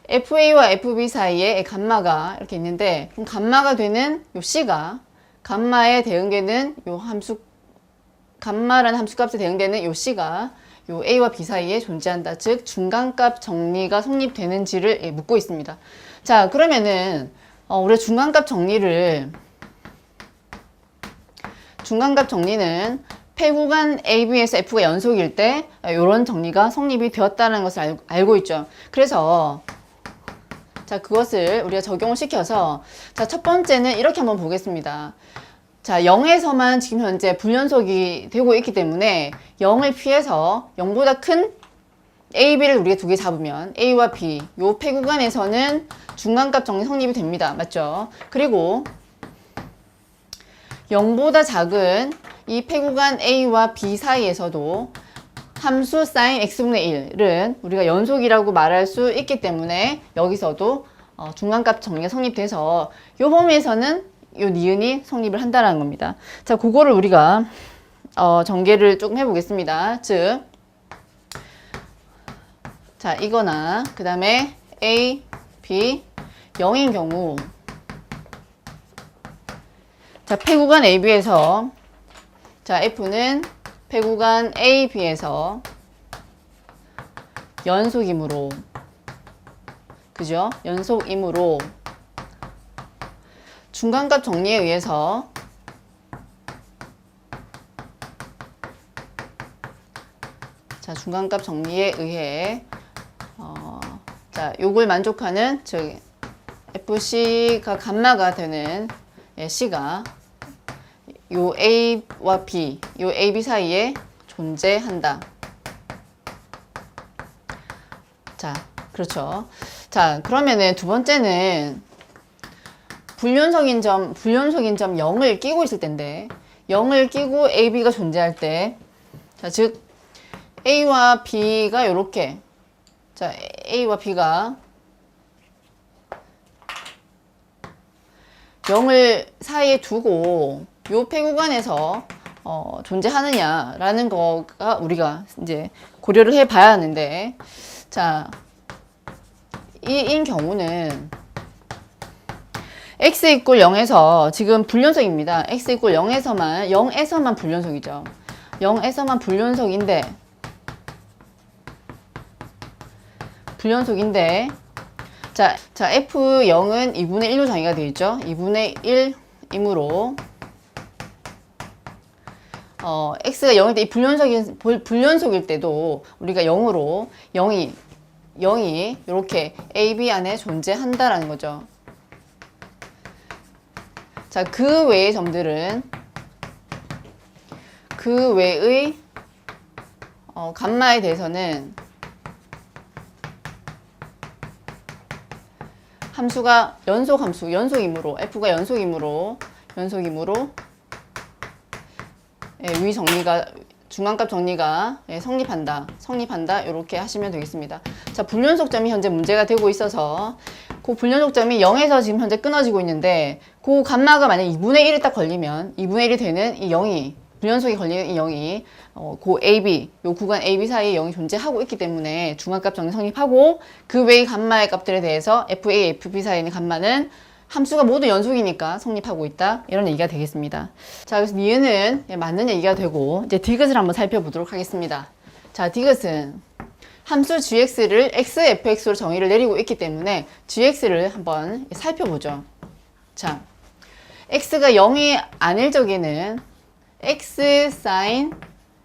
FA와 FB 사이에 감마가 이렇게 있는데 그럼 감마가 되는 요 C가 감마에 대응되는 요 함수 감마라는 함수값에 대응되는 요 C가 요 A와 B 사이에 존재한다. 즉 중간값 정리가 성립되는지를 묻고 있습니다. 자, 그러면은 우리가 중간값 정리는 폐구간 AB에서 F가 연속일 때 이런 정리가 성립이 되었다는 것을 알고 있죠. 그래서 자, 그것을 우리가 적용을 시켜서 자, 첫 번째는 이렇게 한번 보겠습니다. 자, 0에서만 지금 현재 불연속이 되고 있기 때문에 0을 피해서 0보다 큰 A, B를 우리가 두 개 잡으면 A와 B, 요 폐 구간에서는 중간값 정리 성립이 됩니다. 맞죠? 그리고 0보다 작은 이 폐 구간 A와 B 사이에서도 함수 sin x분의 1은 우리가 연속이라고 말할 수 있기 때문에 여기서도 중간값 정리가 성립돼서 요 범위에서는 요 니은이 성립을 한다는 겁니다. 자, 그거를 우리가 전개를 조금 해보겠습니다. 즉, 자, 이거나 그 다음에 A, B, 0인 경우 자, 폐구간 AB에서 자, F는 폐구간 AB에서 연속이므로 그죠? 연속이므로 중간값 정리에 의해서 자, 중간값 정리에 의해 자, 요걸 만족하는 즉 FC가 감마가 되는 C가 요 A와 B, 요 AB 사이에 존재한다. 자, 그렇죠. 자, 그러면은 두 번째는 불연속인 점 0을 끼고 있을 텐데 0을 끼고 AB가 존재할 때 자, 즉 A와 B가 요렇게 자, A와 B가 0을 사이에 두고 요 폐 구간에서 존재하느냐라는 거가 우리가 이제 고려를 해 봐야 하는데 자, 이인 경우는 x 이꼴 0에서 지금 불연속입니다. x 이꼴 0에서만 불연속이죠. 0에서만 불연속인데 자, F0은 2분의 1로 정의가 되어 있죠. 2분의 1이므로 x가 0일 때 이 불연속일 때도 우리가 0이 이렇게 A, B 안에 존재한다라는 거죠. 자, 그 외의 점들은 그 외의 감마에 대해서는 함수가 연속이므로 F가 연속이므로 위 정리가 중간값 정리가 성립한다 이렇게 하시면 되겠습니다. 자, 불연속점이 현재 문제가 되고 있어서 그 불연속점이 0에서 지금 현재 끊어지고 있는데 그 감마가 만약 2분의 1이 딱 걸리면 2분의 1이 되는 이 0이 불연속이 걸리는 이 0이 그 AB 요 구간 AB 사이에 0이 존재하고 있기 때문에 중간값 정리 성립하고 그 외의 감마의 값들에 대해서 FA, FB 사이에 있는 감마는 함수가 모두 연속이니까 성립하고 있다 이런 얘기가 되겠습니다. 자, 그래서 니은은 맞는 얘기가 되고 이제 디귿을 한번 살펴보도록 하겠습니다. 자, 디귿은 함수 gx를 xfx로 정의를 내리고 있기 때문에 gx를 한번 살펴보죠. 자, x가 0이 아닐 적에는 x sin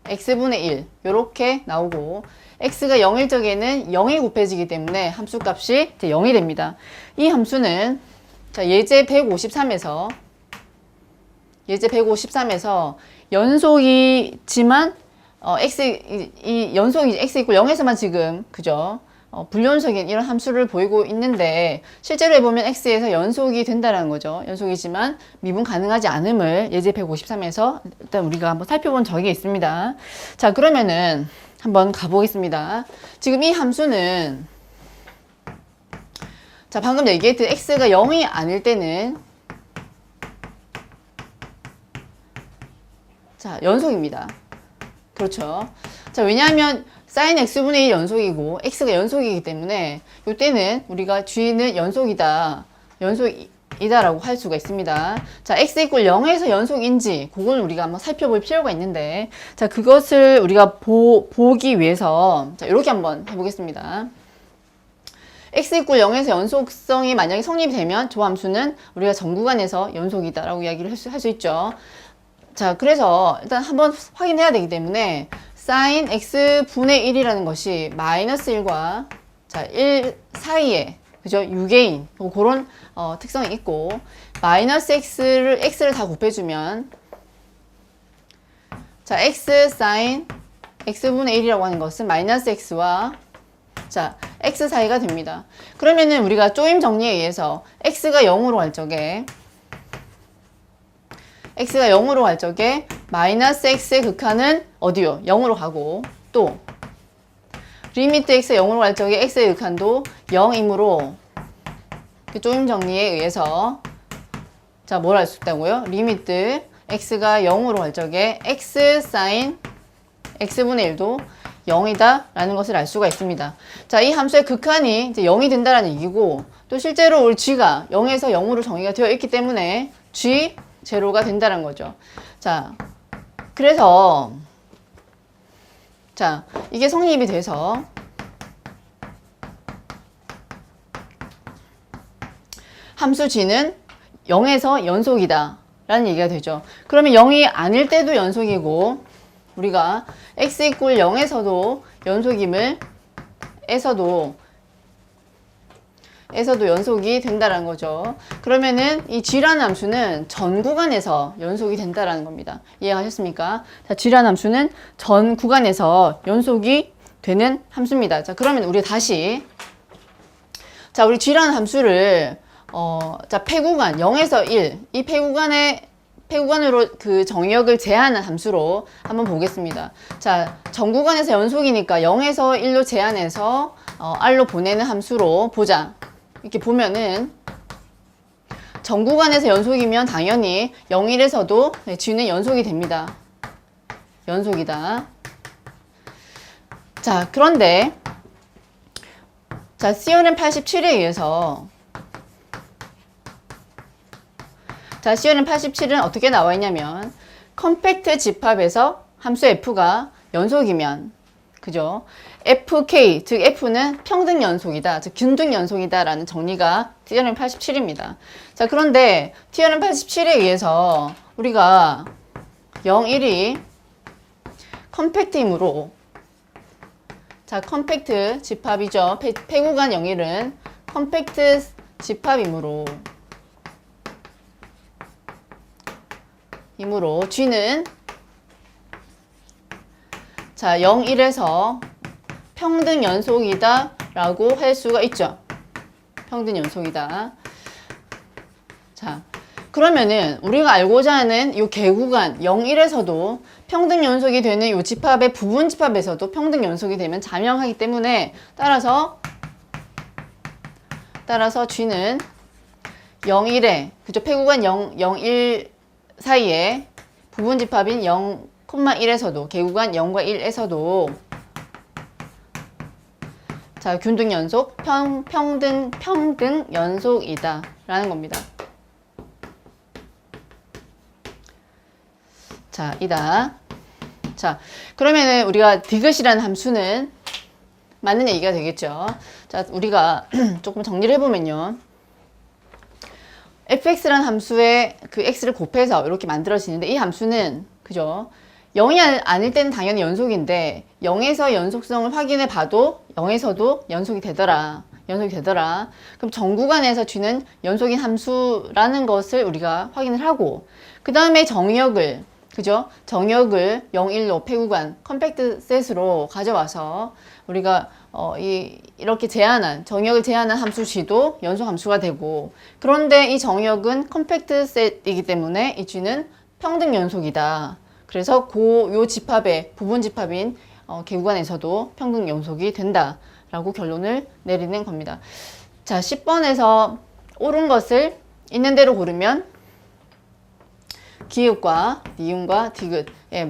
x분의 1 이렇게 나오고 x가 0일 적에는 0이 곱해지기 때문에 함수 값이 이제 0이 됩니다. 이 함수는 자, 예제 153에서 연속이지만 연속이 x 이꼴 0에서만 지금 그죠? 불연속인 이런 함수를 보이고 있는데 실제로 해보면 x에서 연속이 된다는 거죠. 연속이지만 미분 가능하지 않음을 예제 153에서 일단 우리가 한번 살펴본 적이 있습니다. 자, 그러면은 한번 가보겠습니다. 지금 이 함수는 자, 방금 얘기했듯 x가 0이 아닐 때는 자, 연속입니다. 그렇죠. 자, 왜냐하면 sin x분의 1 연속이고 x가 연속이기 때문에 이때는 우리가 g는 연속이다라고 할 수가 있습니다. 자, x 이꼴 0에서 연속인지 그걸 우리가 한번 살펴볼 필요가 있는데 자, 그것을 우리가 보기 위해서 자, 이렇게 한번 해보겠습니다. x 이꼴 0에서 연속성이 만약에 성립이 되면 저 함수는 우리가 전 구간에서 연속이다라고 이야기를 할 수 있죠. 자, 그래서 일단 한번 확인해야 되기 때문에 sin x분의 1이라는 것이 마이너스 1과 자, 1 사이에 그죠? 유개인. 뭐 그런 특성이 있고, 마이너스 x를 다 곱해주면, 자, x 사인 x분의 1이라고 하는 것은 마이너스 x와 자, x 사이가 됩니다. 그러면은 우리가 조임 정리에 의해서 x가 0으로 갈 적에 마이너스 x의 극한은 어디요? 0으로 가고, 또 리미트 x가 0으로 갈 적에 x의 극한도 0이므로 그 조임 정리에 의해서 자, 뭘 할 수 있다고요? 리미트 x가 0으로 갈 적에 x 사인 x분의 1도 0이다 라는 것을 알 수가 있습니다. 자, 이 함수의 극한이 이제 0이 된다라는 얘기고, 또 실제로 우리 g가 0에서 0으로 정의가 되어 있기 때문에 g 제로가 된다는 거죠. 자, 그래서 자, 이게 성립이 돼서 함수 g는 0에서 연속이다 라는 얘기가 되죠. 그러면 0이 아닐 때도 연속이고, 우리가 x 이퀄 0에서도 연속임을 에서도 연속이 된다는 거죠. 그러면은 이 g라는 함수는 전 구간에서 연속이 된다는 겁니다. 이해하셨습니까? 자, g라는 함수는 전 구간에서 연속이 되는 함수입니다. 자, 그러면 우리 다시 자, 우리 g라는 함수를 자, 폐구간 0에서 1, 이 폐구간으로 그 정의역을 제한한 함수로 한번 보겠습니다. 자, 전 구간에서 연속이니까 0에서 1로 제한해서 R로 보내는 함수로 보자. 이렇게 보면은 전 구간에서 연속이면 당연히 0, 1에서도 G는 연속이 됩니다. 연속이다. 자, 그런데 자, COM 87에 의해서 자, COM 87은 어떻게 나와 있냐면 컴팩트 집합에서 함수 f가 연속이면 그죠? fk, 즉 f는 평등 연속이다, 즉 균등 연속이다 라는 정리가 TRM 87입니다. 자, 그런데 TRM 87에 의해서 우리가 0, 1이 컴팩트이므로 자, 컴팩트 집합이죠. 폐구간 0, 1은 컴팩트 집합이므로 G는 자, 0, 1에서 평등 연속이다 라고 할 수가 있죠. 평등 연속이다. 자, 그러면은 우리가 알고자 하는 이 개구간 0, 1에서도 평등 연속이 되는 이 집합의 부분 집합에서도 평등 연속이 되면 자명하기 때문에 따라서 G는 0, 1에 그죠? 폐구간 0, 1 사이에 부분 집합인 0,1에서도 개구간 0과 1에서도 자, 균등 연속, 평등 연속이다 라는 겁니다. 자, 이다. 자, 그러면은 우리가 디귿이라는 함수는 맞는 얘기가 되겠죠. 자, 우리가 조금 정리를 해보면요. fx라는 함수에 그 x를 곱해서 이렇게 만들어지는데 이 함수는 그죠? 0이 아닐 때는 당연히 연속인데 0에서 연속성을 확인해 봐도 0에서도 연속이 되더라. 그럼 전 구간에서 G는 연속인 함수라는 것을 우리가 확인을 하고, 그 다음에 정의역을 그죠? 정의역을 0, 1로 폐구간 컴팩트 셋으로 가져와서 우리가 이렇게 정의역을 제한한 함수 G도 연속 함수가 되고, 그런데 이 정의역은 컴팩트 셋이기 때문에 이 G는 평등 연속이다. 그래서 요 집합의 부분 집합인 개구간에서도 평등 연속이 된다 라고 결론을 내리는 겁니다. 자, 10번에서 옳은 것을 있는 대로 고르면 기읍과 니은과 디귿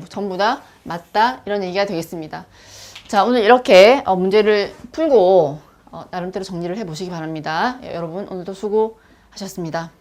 전부 다 맞다 이런 얘기가 되겠습니다. 자, 오늘 이렇게 문제를 풀고 나름대로 정리를 해 보시기 바랍니다. 여러분 오늘도 수고하셨습니다.